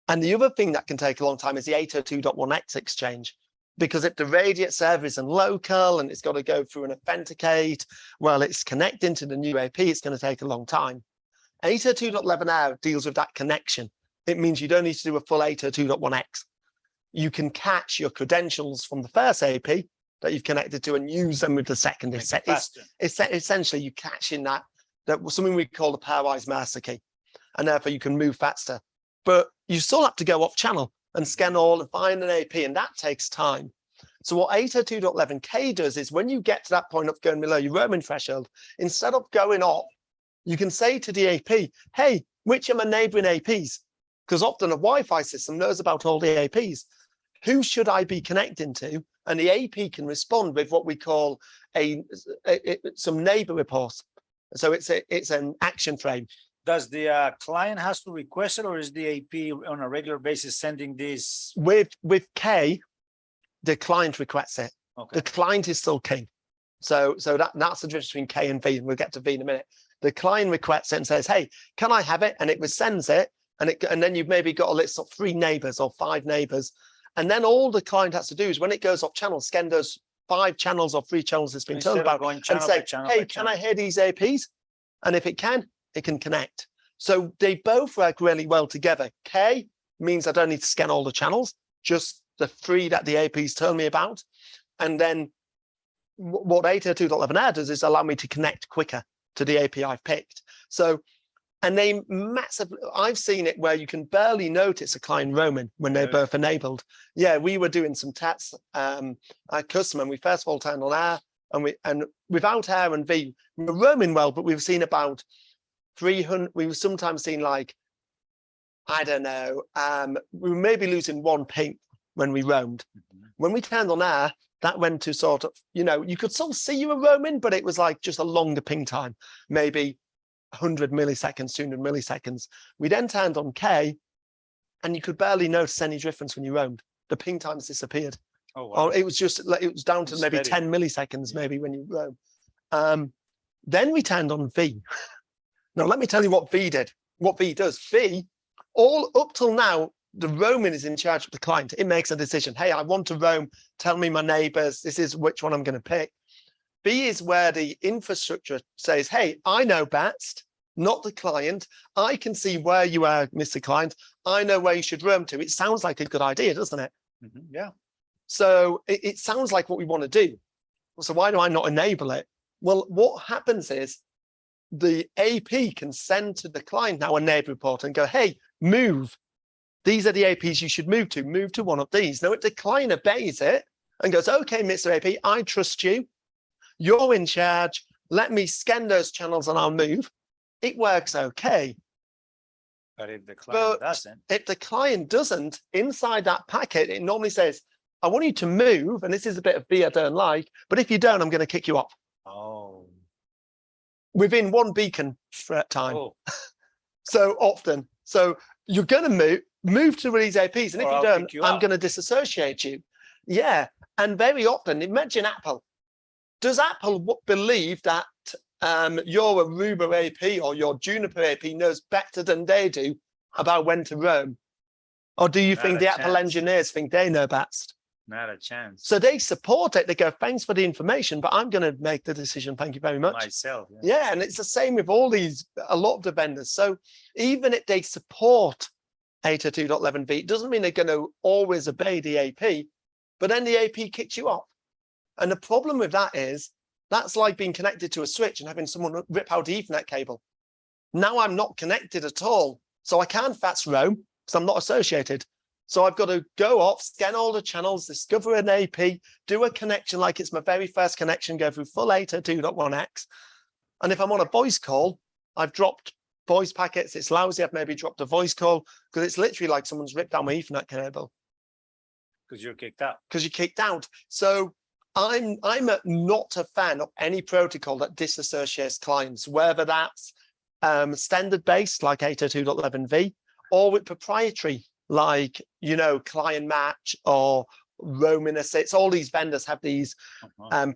And the other thing that can take a long time is the 802.1x exchange, because if the radiate server isn't local and it's got to go through and authenticate, well, it's connecting to the new AP, it's going to take a long time. 802.11r deals with that connection. It means you don't need to do a full 802.1x. You can catch your credentials from the first AP that you've connected to and use them with the second. It's essentially you catching that was something we call the pairwise master key, and therefore you can move faster. But you still have to go off channel. and scan all and find an AP, and that takes time. So what 802.11k does is when you get to that point of going below your roaming threshold, instead of going up, you can say to the AP, hey, which are my neighboring APs? Because often a Wi-Fi system knows about all the APs. Who should I be connecting to? And the AP can respond with what we call some neighbor reports. So it's an action frame. Does the client has to request it, or is the AP on a regular basis sending this? With K, the client requests it. Okay. The client is still king. So that's the difference between K and V, and we'll get to V in a minute. The client requests it and says, hey, can I have it? And it sends it, and then you've maybe got a list of 3 neighbors or 5 neighbors. And then all the client has to do is when it goes off channel, scan those 5 channels or 3 channels it's been told about, and say, hey, can I hear these APs? And if it can connect. So they both work really well together. K means I don't need to scan all the channels, just the 3 that the APs tell me about. And then what 802.11r does is allow me to connect quicker to the API I've picked. So, and they massively, I've seen it where you can barely notice a client roaming when they're both enabled. Yeah, we were doing some tests, our customer, and we first of all turned on R, and without R and V, we were roaming well, but we've seen about 300, we've sometimes seen like, I don't know, we were maybe losing 1 ping when we roamed. When we turned on R, that went to sort of, you could still see you were roaming, but it was like just a longer ping time, maybe 100 milliseconds, 200 milliseconds. We then turned on K, and you could barely notice any difference when you roamed. The ping times disappeared. Oh, wow. Or it was just like, it was down to maybe 10 milliseconds, maybe when you roam. Then we turned on V. Now, let me tell you what V did. What V does. V, all up till now, the roaming is in charge of the client. It makes a decision. Hey, I want to roam. Tell me my neighbors. This is which one I'm going to pick. B is where the infrastructure says, hey, I know best, not the client. I can see where you are, Mr. Client. I know where you should roam to. It sounds like a good idea, doesn't it? Yeah. So it sounds like what we want to do. So why do I not enable it? Well, what happens is the AP can send to the client now a neighbor report and go, hey, move. These are the APs you should move to one of these. Now, if the client obeys it and goes, okay, Mr. AP, I trust you. You're in charge. Let me scan those channels and I'll move. It works okay. But if the client doesn't. If the client doesn't, inside that packet, it normally says, I want you to move, and this is a bit of B I don't like, but if you don't, I'm going to kick you off. Oh. Within 1 beacon time. Oh. So often. So you're going to move to these APs, and if you don't, I'm going to disassociate you. Yeah, and very often, imagine Apple. Does Apple believe that your Aruba AP or your Juniper AP knows better than they do about when to roam? Or do you think the Apple engineers think they know best? Not a chance. So they support it. They go, thanks for the information, but I'm going to make the decision. Thank you very much. Myself. Yeah, and it's the same with a lot of the vendors. So even if they support 802.11b, it doesn't mean they're going to always obey the AP, but then the AP kicks you off. And the problem with that is that's like being connected to a switch and having someone rip out the Ethernet cable. Now I'm not connected at all. So I can't fast roam because I'm not associated. So I've got to go off, scan all the channels, discover an AP, do a connection like it's my very first connection, go through full 802.1x. And if I'm on a voice call, I've dropped voice packets. It's lousy. I've maybe dropped a voice call because it's literally like someone's ripped down my Ethernet cable. Because you're kicked out. Because you're kicked out. So I'm not a fan of any protocol that disassociates clients, whether that's standard-based like 802.11v or with proprietary like, client match or roaming assist. All these vendors have these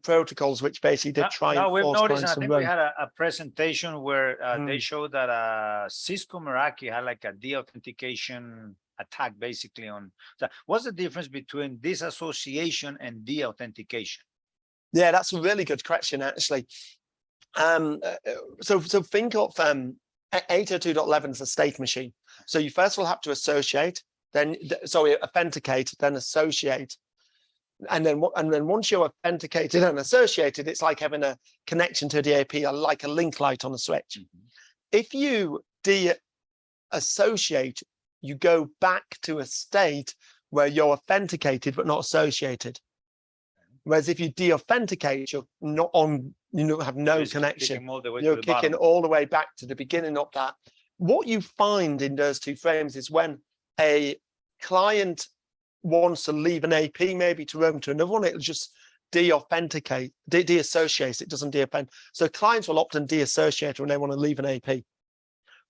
protocols which basically try and we've force noticed, clients and I to think roam. we had a presentation where they showed that Cisco Meraki had like a de-authentication attack basically on. So what's the difference between disassociation and de-authentication? Yeah, that's a really good question, actually. So think of 802.11 as a state machine. So you first will have to associate, then authenticate, then associate, and then once you're authenticated and associated, it's like having a connection to the AP, like a link light on a switch. If you de-associate, you go back to a state where you're authenticated but not associated. Whereas if you de-authenticate, you're not on, you have no Basically connection. kicking all the way to You're the kicking bottom. all the way back to the beginning of that. What you find in those two frames is when a client wants to leave an AP, maybe to roam to another one, it'll just de-authenticate, de-associate. It doesn't de-authenticate. So clients will often de-associate when they want to leave an AP.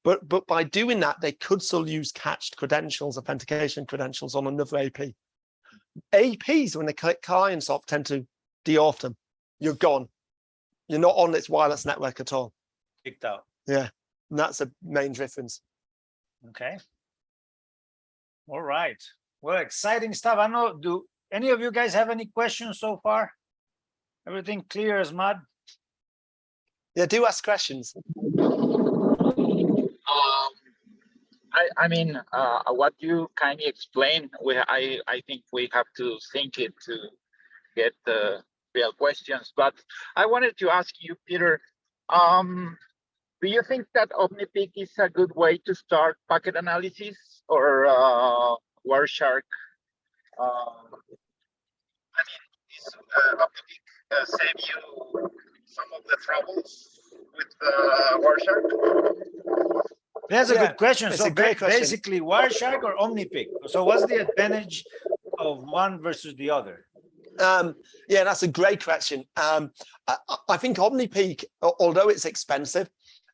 But by doing that, they could still use cached credentials, authentication credentials on another AP. APs, when they click clients off, tend to de-auth them. You're gone. You're not on its wireless network at all. Kicked out. Yeah, and that's a main difference. Okay. All right. Well, exciting stuff. I know, do any of you guys have any questions so far? Everything clear as mud? Yeah, do ask questions. I mean, what you kindly explained, I think we have to think it to get the real questions. But I wanted to ask you, Peter, do you think that OmniPeak is a good way to start packet analysis, or Wireshark? I mean, is OmniPeak save you some of the troubles with Wireshark? That's a Yeah, good question. it's So a great question. basically, Wireshark or OmniPeak? So what's the advantage of one versus the other? Yeah, that's a great question. I think OmniPeak, although it's expensive,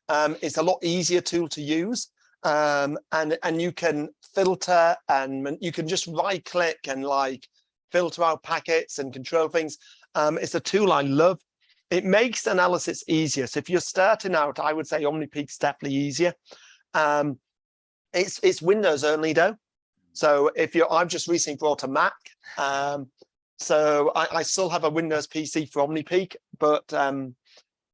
it's a lot easier tool to use. And you can filter, and you can just right click and like filter out packets and control things. It's a tool I love. It makes analysis easier. So if you're starting out, I would say OmniPeak's definitely easier. It's Windows only though. So if I've just recently brought a Mac. So I still have a Windows PC for OmniPeak, but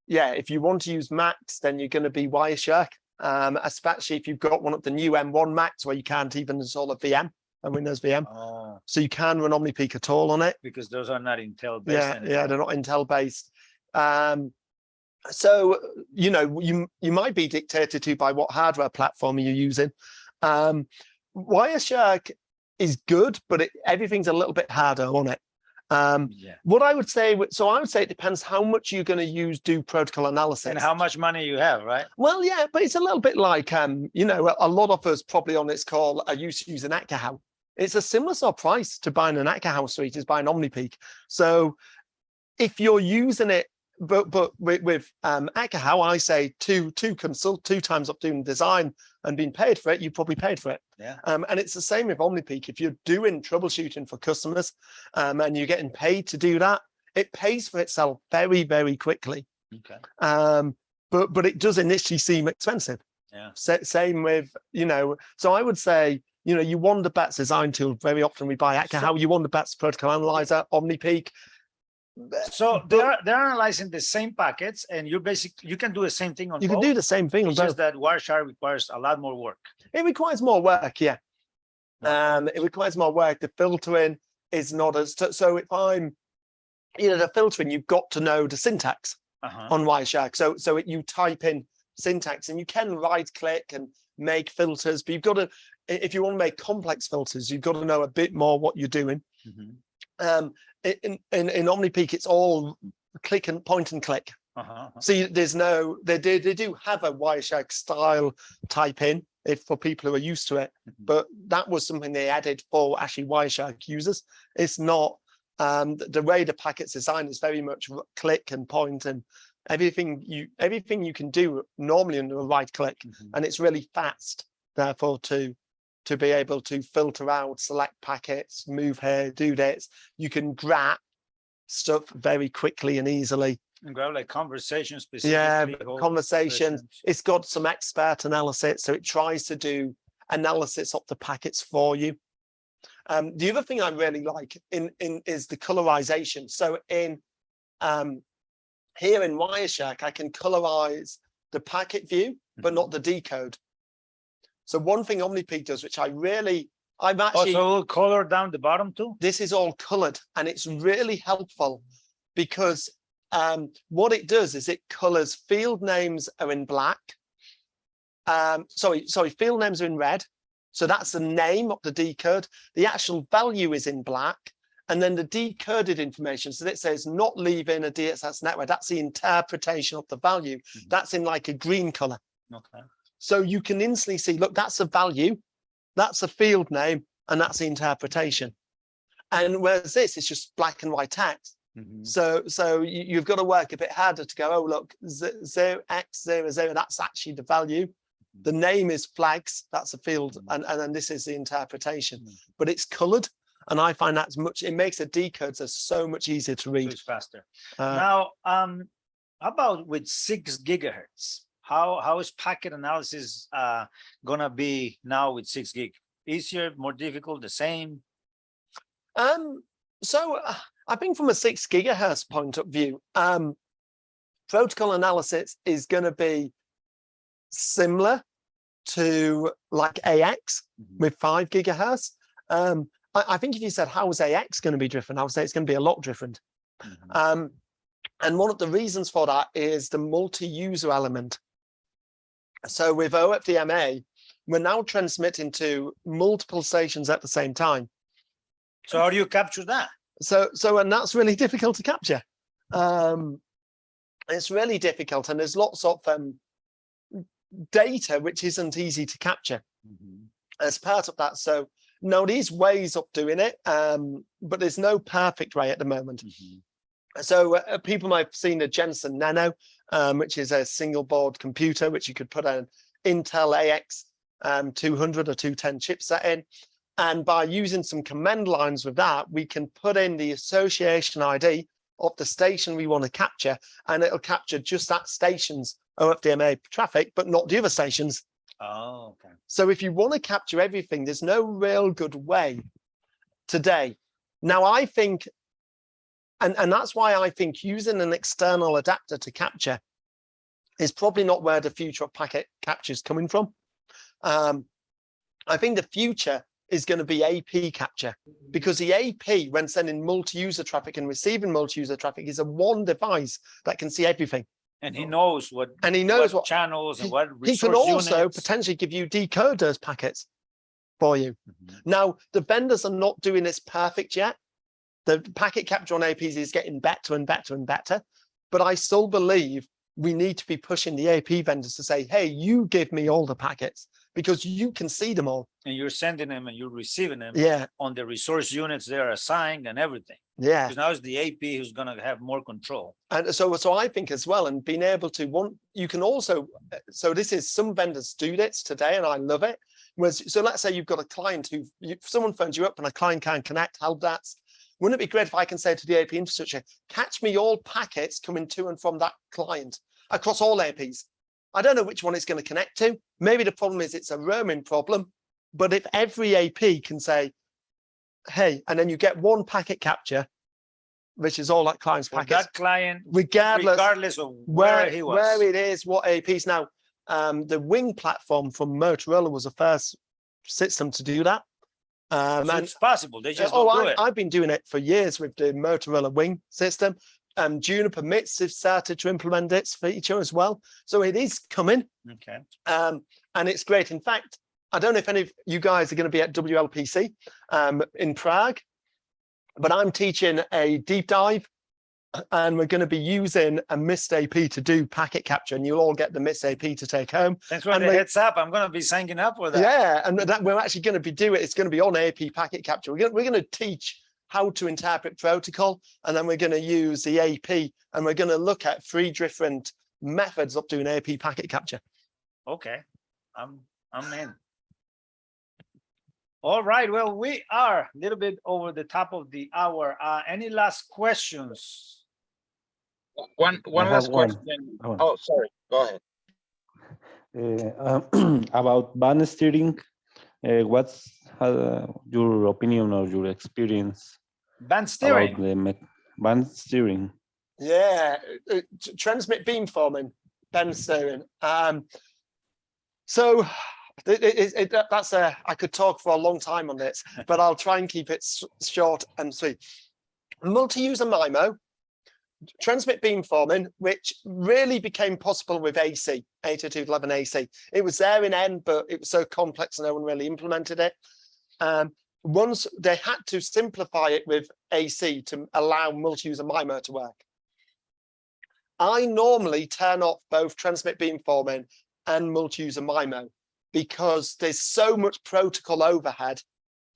yeah, if you want to use Macs, then you're going to be Wireshark, especially if you've got one of the new M1 Macs where you can't even install a VM, a Windows VM. Oh, So you can run OmniPeak at all on it. because those are not Intel based. Yeah, they're not Intel based. So, you know, you might be dictated to by what hardware platform you're using. Wireshark is good, but everything's a little bit harder on it. What I would say, so I would say it depends how much you're going to do protocol analysis. And how much money you have, right? Well, yeah, but it's a little bit like, you know, a lot of us probably on this call are used to using Ekahau. It's a similar sort of price to buying an Ekahau suite as buying OmniPeak. So if you're using it, but with Ekahau, I say two times up doing design and being paid for it, you probably paid for it. Yeah. And it's the same with OmniPeak. If you're doing troubleshooting for customers and you're getting paid to do that, it pays for itself very, very quickly. Okay. But it does initially seem expensive. Yeah. Same with, you know, so I would say, you know, you want the best design tool. Very often we buy Ekahau, you want the best protocol analyzer, OmniPeak. So they're analyzing the same packets, and you can do the same thing on both. You can do the same thing on It's both. just that Wireshark requires a lot more work. It requires more work, yeah. It requires more work. The filtering is not as so. If I'm, you know, the filtering, you've got to know the syntax on Wireshark. So you type in syntax, and you can right click and make filters, but you've got to, if you want to make complex filters, you've got to know a bit more what you're doing. In OmniPeak, it's all click and point and click. So there's no, they do have a Wireshark style type in if for people who are used to it, but that was something they added for actually Wireshark users. It's not the way the packet's designed is very much click and point, and everything you can do normally under a right click, and it's really fast. Therefore, to be able to filter out, select packets, move here, do this, you can grab stuff very quickly and easily. And grab like conversations specifically. Yeah, conversations. It's got some expert analysis, so it tries to do analysis of the packets for you. The other thing I really like is the colorization. So in here in Wireshark, I can colorize the packet view, but not the decode. So one thing OmniPeak does, which I've actually also color down the bottom too. This is all colored, and it's really helpful because what it does is it colors field names are in black. Field names are in red, So that's the name of the decode. The actual value is in black. And then the decoded information, so it says not leaving a DSS network, that's the interpretation of the value. That's in like a green color. Okay. So you can instantly see, look, that's a value, that's a field name, and that's the interpretation. And whereas this is just black and white text. So you've got to work a bit harder to go, oh, look, 0x00, that's actually the value. The name is flags, that's a field, and then this is the interpretation. But it's colored. And I find that's it makes the decodes so much easier to read. It's faster. Now, how about with 6 gigahertz? How is packet analysis gonna be now with 6 gig? Easier, more difficult, the same? So I think from a 6 gigahertz point of view, protocol analysis is going to be similar to like AX with 5 gigahertz. I think if you said, how is AX going to be different? I would say it's going to be a lot different. And one of the reasons for that is the multi-user element. So with OFDMA, we're now transmitting to multiple stations at the same time. So how do you capture that? And that's really difficult to capture. It's really difficult, and there's lots of data which isn't easy to capture as part of that. So no, these ways of doing it, but there's no perfect way at the moment. So people might have seen the Jensen Nano, which is a single board computer, which you could put an Intel AX 200 or 210 chipset in. And by using some command lines with that, we can put in the association ID of the station we want to capture, and it'll capture just that station's OFDMA traffic, but not the other stations. Oh, okay. So if you want to capture everything, there's no real good way today. Now, I think, and that's why I think using an external adapter to capture is probably not where the future of packet capture is coming from. I think the future is going to be AP capture, because the AP, when sending multi-user traffic and receiving multi-user traffic, is a one device that can see everything. And he knows what, what channels and what resource he can also units. potentially give you decoders packets for you. Now, the vendors are not doing this perfect yet. The packet capture on APs is getting better and better and better. But I still believe we need to be pushing the AP vendors to say, hey, you give me all the packets, because you can see them all. And you're sending them and you're receiving them on the resource units they're assigned and everything. Yeah. Because now it's the AP who's going to have more control. And so I think as well, and being able to you can also, so this is, some vendors do this today, and I love it. So let's say you've got a client someone phones you up and a client can't connect, wouldn't it be great if I can say to the AP infrastructure, catch me all packets coming to and from that client across all APs? I don't know which one it's going to connect to. Maybe the problem is it's a roaming problem, but if every AP can say, hey, and then you get one packet capture, which is all that client's packets. That client, regardless of where he was. Where it is, what APs. Now, the Wing platform from Motorola was the first system to do that. So it's possible. They just don't do it. I've been doing it for years with the Motorola Wing system. Juniper MITs have started to implement its feature as well. So it is coming. Okay. And it's great. In fact, I don't know if any of you guys are going to be at WLPC in Prague, but I'm teaching a deep dive, and we're going to be using a MIST AP to do packet capture, and you'll all get the MIST AP to take home. Thanks for the heads up. I'm going to be signing up for that. Yeah, and that we're actually going to be it's going to be on AP packet capture. We're going to teach how to interpret protocol, and then we're going to use the AP, and we're going to look at 3 different methods of doing AP packet capture. Okay, I'm in. All right, well, we are a little bit over the top of the hour. Any last questions? One last question. Oh, sorry, go ahead. About band steering, what's your opinion or your experience? Band steering. About the band steering. Yeah, transmit beamforming, band steering. So that's I could talk for a long time on this, but I'll try and keep it short and sweet. Multi-user MIMO transmit beamforming, which really became possible with AC, 802.11 AC. It was there in N, but it was so complex no one really implemented it. Once they had to simplify it with AC to allow multi-user MIMO to work. I normally turn off both transmit beamforming and multi-user MIMO because there's so much protocol overhead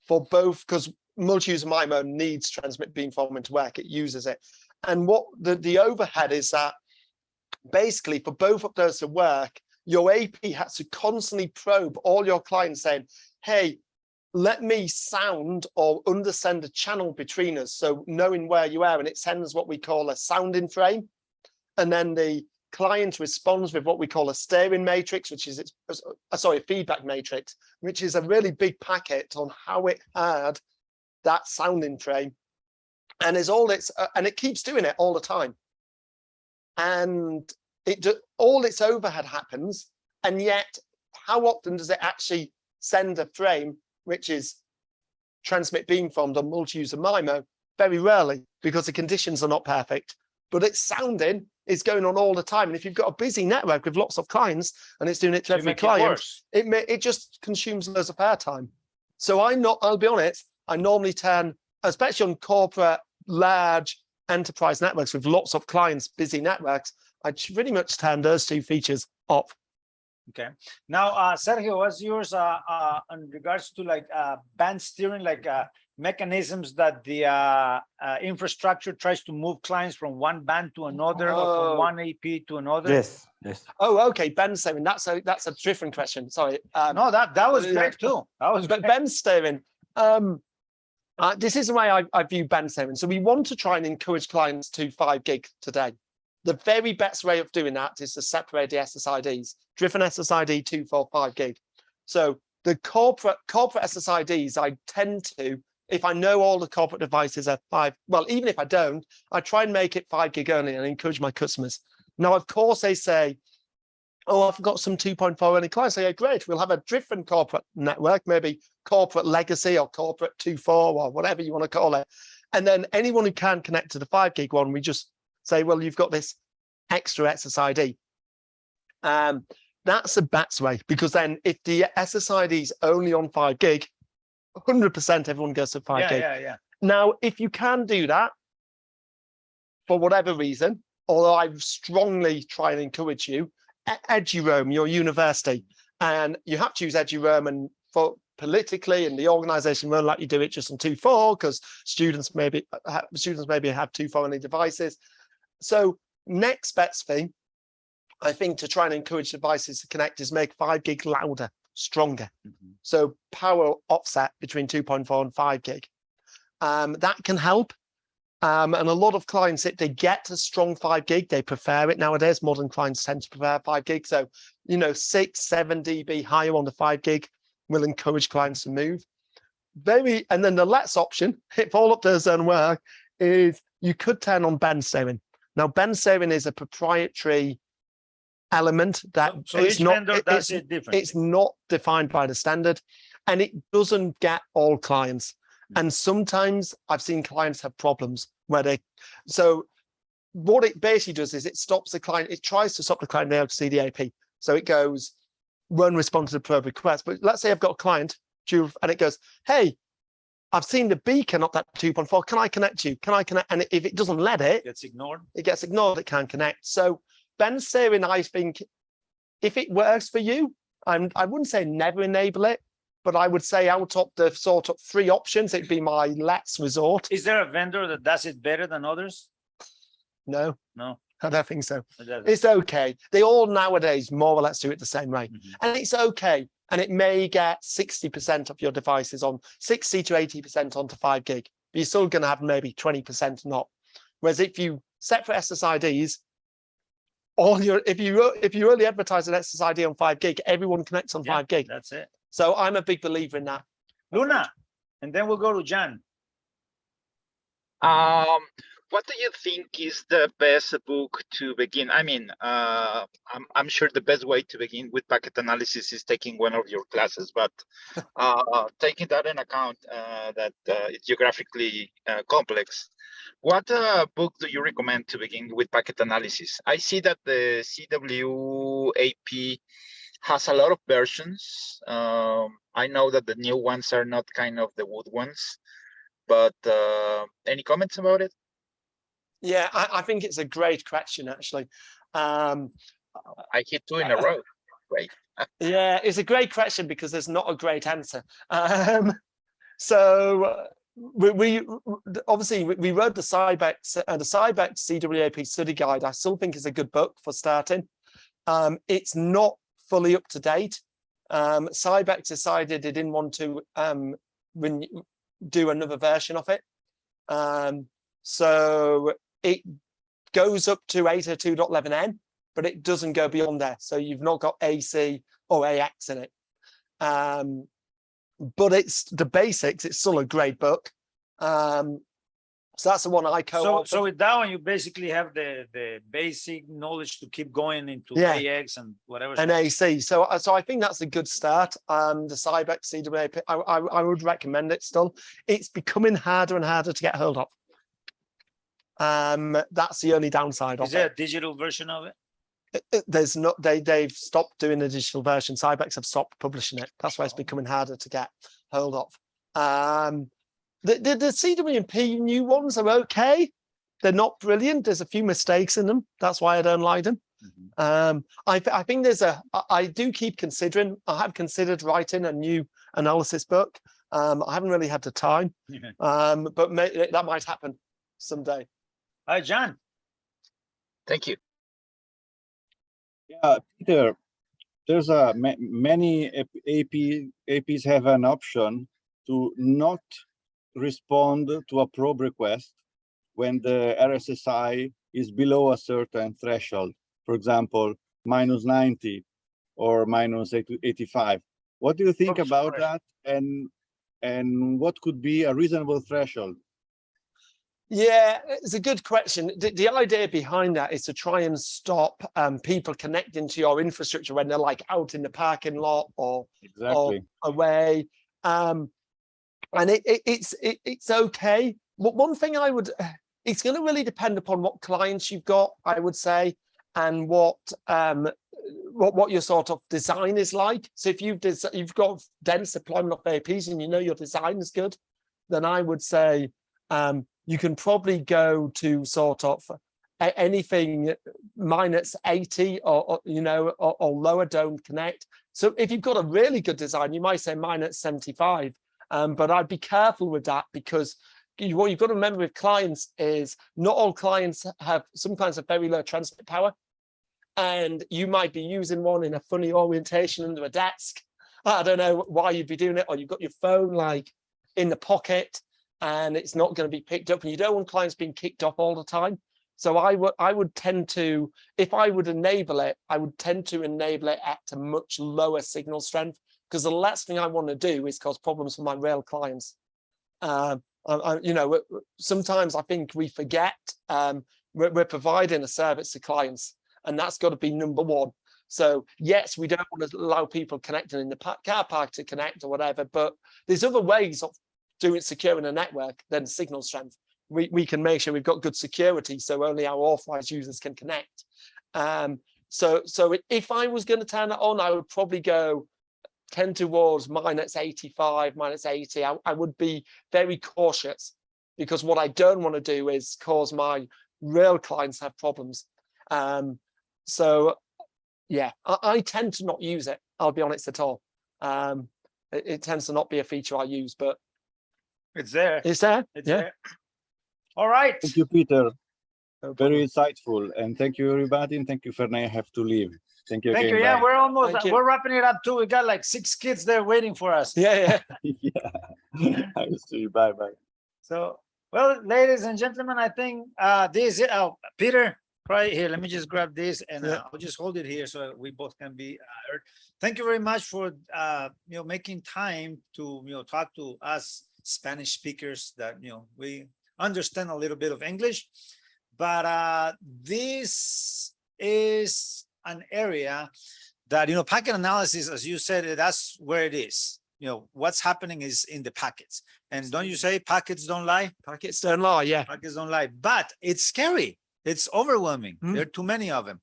for both, because multi-user MIMO needs transmit beamforming to work, it uses it. And what the overhead is that basically for both of those to work, your AP has to constantly probe all your clients saying, hey, let me sound or undersend a channel between us. So knowing where you are, and it sends what we call a sounding frame. And then the client responds with what we call a steering matrix, which is a feedback matrix, which is a really big packet on how it had that sounding frame. And is all its and it keeps doing it all the time. And all its overhead happens, and yet how often does it actually send a frame which is transmit beamformed on multi-user MIMO? Very rarely, because the conditions are not perfect. But its sounding is going on all the time. And if you've got a busy network with lots of clients and it's doing it to every client, it just consumes loads of airtime. So I'll be honest, I normally turn, especially on corporate, large enterprise networks with lots of clients, busy networks, I pretty much turn those two features off. Okay. Now, Sergio, what's yours in regards to like band steering, like mechanisms that the infrastructure tries to move clients from one band to another, or from one AP to another? Yes. Oh, okay. Band steering. That's a different question. Sorry. No, that was great too. That was but band steering. This is the way I view band steering. So we want to try and encourage clients to 5 gig today. The very best way of doing that is to separate the SSIDs. Driven SSID 245 gig. So the corporate SSIDs, I tend to, if I know all the corporate devices are 5, well, even if I don't, I try and make it 5 gig only and encourage my customers. Now, of course, they say, oh, I've got some 2.4 only clients. I say, great, we'll have a different corporate network, maybe corporate legacy or corporate 2.4 or whatever you want to call it. And then anyone who can connect to the 5 gig one, we just say, well, you've got this extra SSID. That's the best way, because then if the SSID is only on 5 gig, 100% everyone goes to 5 gig. Yeah. Now, if you can do that for whatever reason, although I strongly try and encourage you, EduRoam, your university, and you have to use EduRoam, and for politically and the organization won't let you do it just on 2.4 because students maybe have 2.4 only devices. So next best thing, I think, to try and encourage devices to connect is make 5 gig louder, stronger. So power offset between 2.4 and 5 gig. That can help. And a lot of clients, if they get a strong 5 gig, they prefer it nowadays. Modern clients tend to prefer 5 gig. So, 6-7 dB higher on the 5 gig will encourage clients to move. And then the last option, if all of those don't work, is you could turn on band steering. Now, band steering is a proprietary element that it's not defined by the standard, and it doesn't get all clients. And sometimes I've seen clients have problems where so what it basically does is it stops the client, it tries to stop the client being able to see the AP. So it goes, won't respond to the probe request. But let's say I've got a client and it goes, hey, I've seen the beacon up that 2.4. Can I connect you? Can I connect? And if it doesn't let it, it gets ignored. It can't connect. So band steering, I think, if it works for you, I wouldn't say never enable it, but I would say out of the sort of 3 options, it'd be my last resort. Is there a vendor that does it better than others? No, I don't think so. It It's okay. They all nowadays more or less do it the same way. And it's okay. And it may get 60% of your devices on 60 to 80% onto 5 gig, but you're still going to have maybe 20% not. Whereas if you separate SSIDs, if you only advertise an SSID on 5 gig, everyone connects on 5 gig. That's it. So I'm a big believer in that. Luna, and then we'll go to Jan. what do you think is the best book to begin? I mean, I'm sure the best way to begin with packet analysis is taking one of your classes, but taking that in account that it's geographically complex, what book do you recommend to begin with packet analysis? I see that the CWAP has a lot of versions. I know that the new ones are not kind of the wood ones, but any comments about it? Yeah, I think it's a great question, actually. I hit 2 in a row. Great. Yeah, it's a great question because there's not a great answer. So we obviously we wrote the Cybex CWAP study guide. I still think is a good book for starting. It's not fully up to date. Cybex decided they didn't want to do another version of it. So it goes up to 802.11n, but it doesn't go beyond there. So you've not got AC or AX in it. But it's the basics. It's still a great book. So that's the one I co-authored. So with that one, you basically have the basic knowledge to keep going into AX and whatever. And AC. So I think that's a good start. The Cybex CWAP, I would recommend it still. It's becoming harder and harder to get hold of. That's the only downside of it. Is there a digital version of it? There's not. They've stopped doing the digital version. Cybex have stopped publishing it. That's why it's becoming harder to get hold of. The CWP new ones are okay. They're not brilliant. There's a few mistakes in them. That's why I don't like them. I think I do keep considering. I have considered writing a new analysis book. I haven't really had the time, but that might happen someday. Hi, John. Thank you. Yeah, Peter, there's many APs have an option to not respond to a probe request when the RSSI is below a certain threshold, for example, -90 or -85. What do you think about that? And what could be a reasonable threshold? Yeah, it's a good question. The idea behind that is to try and stop people connecting to your infrastructure when they're like out in the parking lot or away. And it's okay. But one thing it's going to really depend upon what clients you've got, I would say, and what your sort of design is like. So if you've got dense deployment of APs and you know your design is good, then I would say you can probably go to sort of anything -80 or lower, don't connect. So if you've got a really good design, you might say -75. But I'd be careful with that because what you've got to remember with clients is not all clients have, some clients have very low transmit power. And you might be using one in a funny orientation under a desk. I don't know why you'd be doing it, or you've got your phone like in the pocket and it's not going to be picked up, and you don't want clients being kicked off all the time. So I would tend to, if I would enable it, I would tend to enable it at a much lower signal strength, because the last thing I want to do is cause problems for my rail clients. Sometimes I think we forget we're providing a service to clients, and that's got to be number one. So yes, we don't want to allow people connecting in the car park to connect or whatever, but there's other ways of doing securing a network than signal strength. We can make sure we've got good security, so only our authorized users can connect. So if I was going to turn that on, I would probably tend towards -85, -80. I would be very cautious, because what I don't want to do is cause my rail clients have problems. So yeah, I tend to not use it. I'll be honest at all. It tends to not be a feature I use, but it's there. It's there. It's there. All right. Thank you, Peter. Very insightful, and thank you, everybody, and thank you, Fernand. I have to leave. Thank you. Thank again. you. Yeah, Bye. we're wrapping it up too. We got like 6 kids there waiting for us. Yeah. Yeah. I will see you. Bye. So, well, ladies and gentlemen, I think this. Peter, right here. Let me just grab this, and I'll just hold it here so we both can be heard. Thank you very much for making time to talk to us Spanish speakers that we understand a little bit of English, but this is an area that, you know, packet analysis, as you said, that's where it is. You know, what's happening is in the packets. And don't you say packets don't lie? Packets don't lie, yeah. Packets don't lie, but it's scary. It's overwhelming. There are too many of them.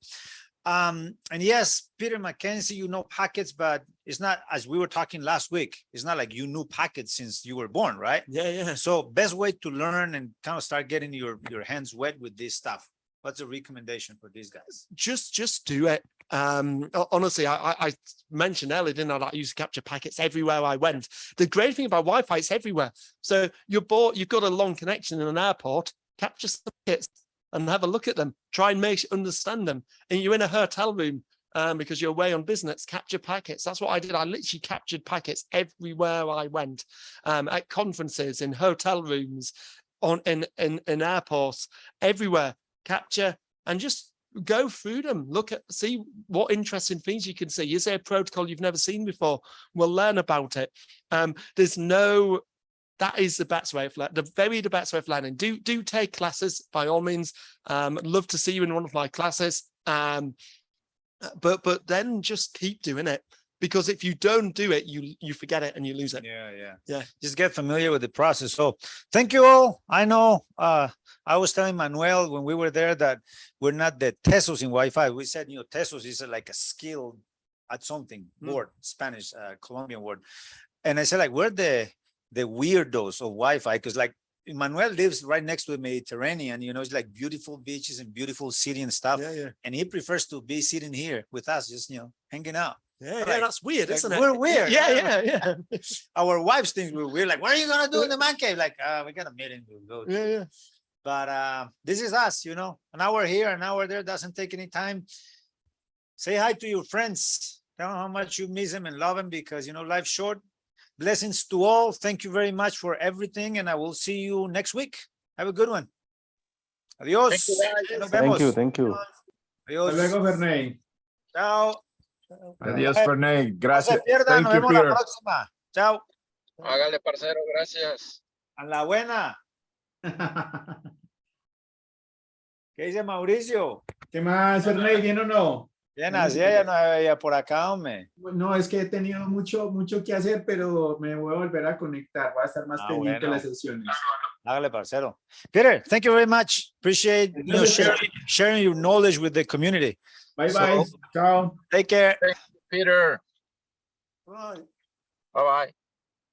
And yes, Peter Mackenzie, you know packets, but it's not, as we were talking last week, it's not like you knew packets since you were born, right? Yeah. So best way to learn and kind of start getting your hands wet with this stuff. What's a recommendation for these guys? Just do it. Honestly, I mentioned earlier, didn't I, that I used to capture packets everywhere I went. The great thing about Wi-Fi, it's everywhere. So you've got a long connection in an airport, capture some packets and have a look at them, try and understand them. And you're in a hotel room because you're away on business, capture packets. That's what I did. I literally captured packets everywhere I went, at conferences, in hotel rooms, in airports, everywhere. Capture and just go through them. See what interesting things you can see. Is there a protocol you've never seen before? We'll learn about it. That is the best way of learning. The best way of learning. Do take classes by all means. I'd love to see you in one of my classes. But then just keep doing it, because if you don't do it, you forget it and you lose it. Yeah. Just get familiar with the process. So thank you all. I know I was telling Manuel when we were there that we're not the Tesos in Wi-Fi. We said, you know, Tesos is like a skill at something word, Spanish, Colombian word. And I said, like, we're the weirdos of Wi-Fi, because like Manuel lives right next to the Mediterranean, you know, it's like beautiful beaches and beautiful city and stuff. Yeah. And he prefers to be sitting here with us, just, you know, hanging out. Yeah, that's weird, isn't it? We're weird. Yeah. Our wives think we're weird. Like, what are you gonna do in the man cave? Like, we got a meeting. We'll go. Yeah. But this is us, you know. An hour here, an hour there doesn't take any time. Say hi to your friends. Tell them how much you miss them and love them, because, you know, life's short. Blessings to all. Thank you very much for everything, and I will see you next week. Have a good one. Adios. Thank you. Adios. Hasta luego, Ferney. Chao. Adiós, Ferney. No Gracias. se pierdan. Thank Nos you, vemos la Peter. próxima. Chao. Hágale, parcero, gracias. A la buena. ¿Qué dice Mauricio? ¿Qué más, Ferney? ¿Bien o no? Bien, así ella no me veía por acá, hombre. No, es que he tenido mucho que hacer, pero me voy a volver a conectar. Voy a estar más pendiente de las sesiones. Hágale, parcero. Peter, thank you very much. Appreciate you sharing your knowledge with the community. Bye. Ciao. Take care. Thank you, Peter. Right. Bye-bye.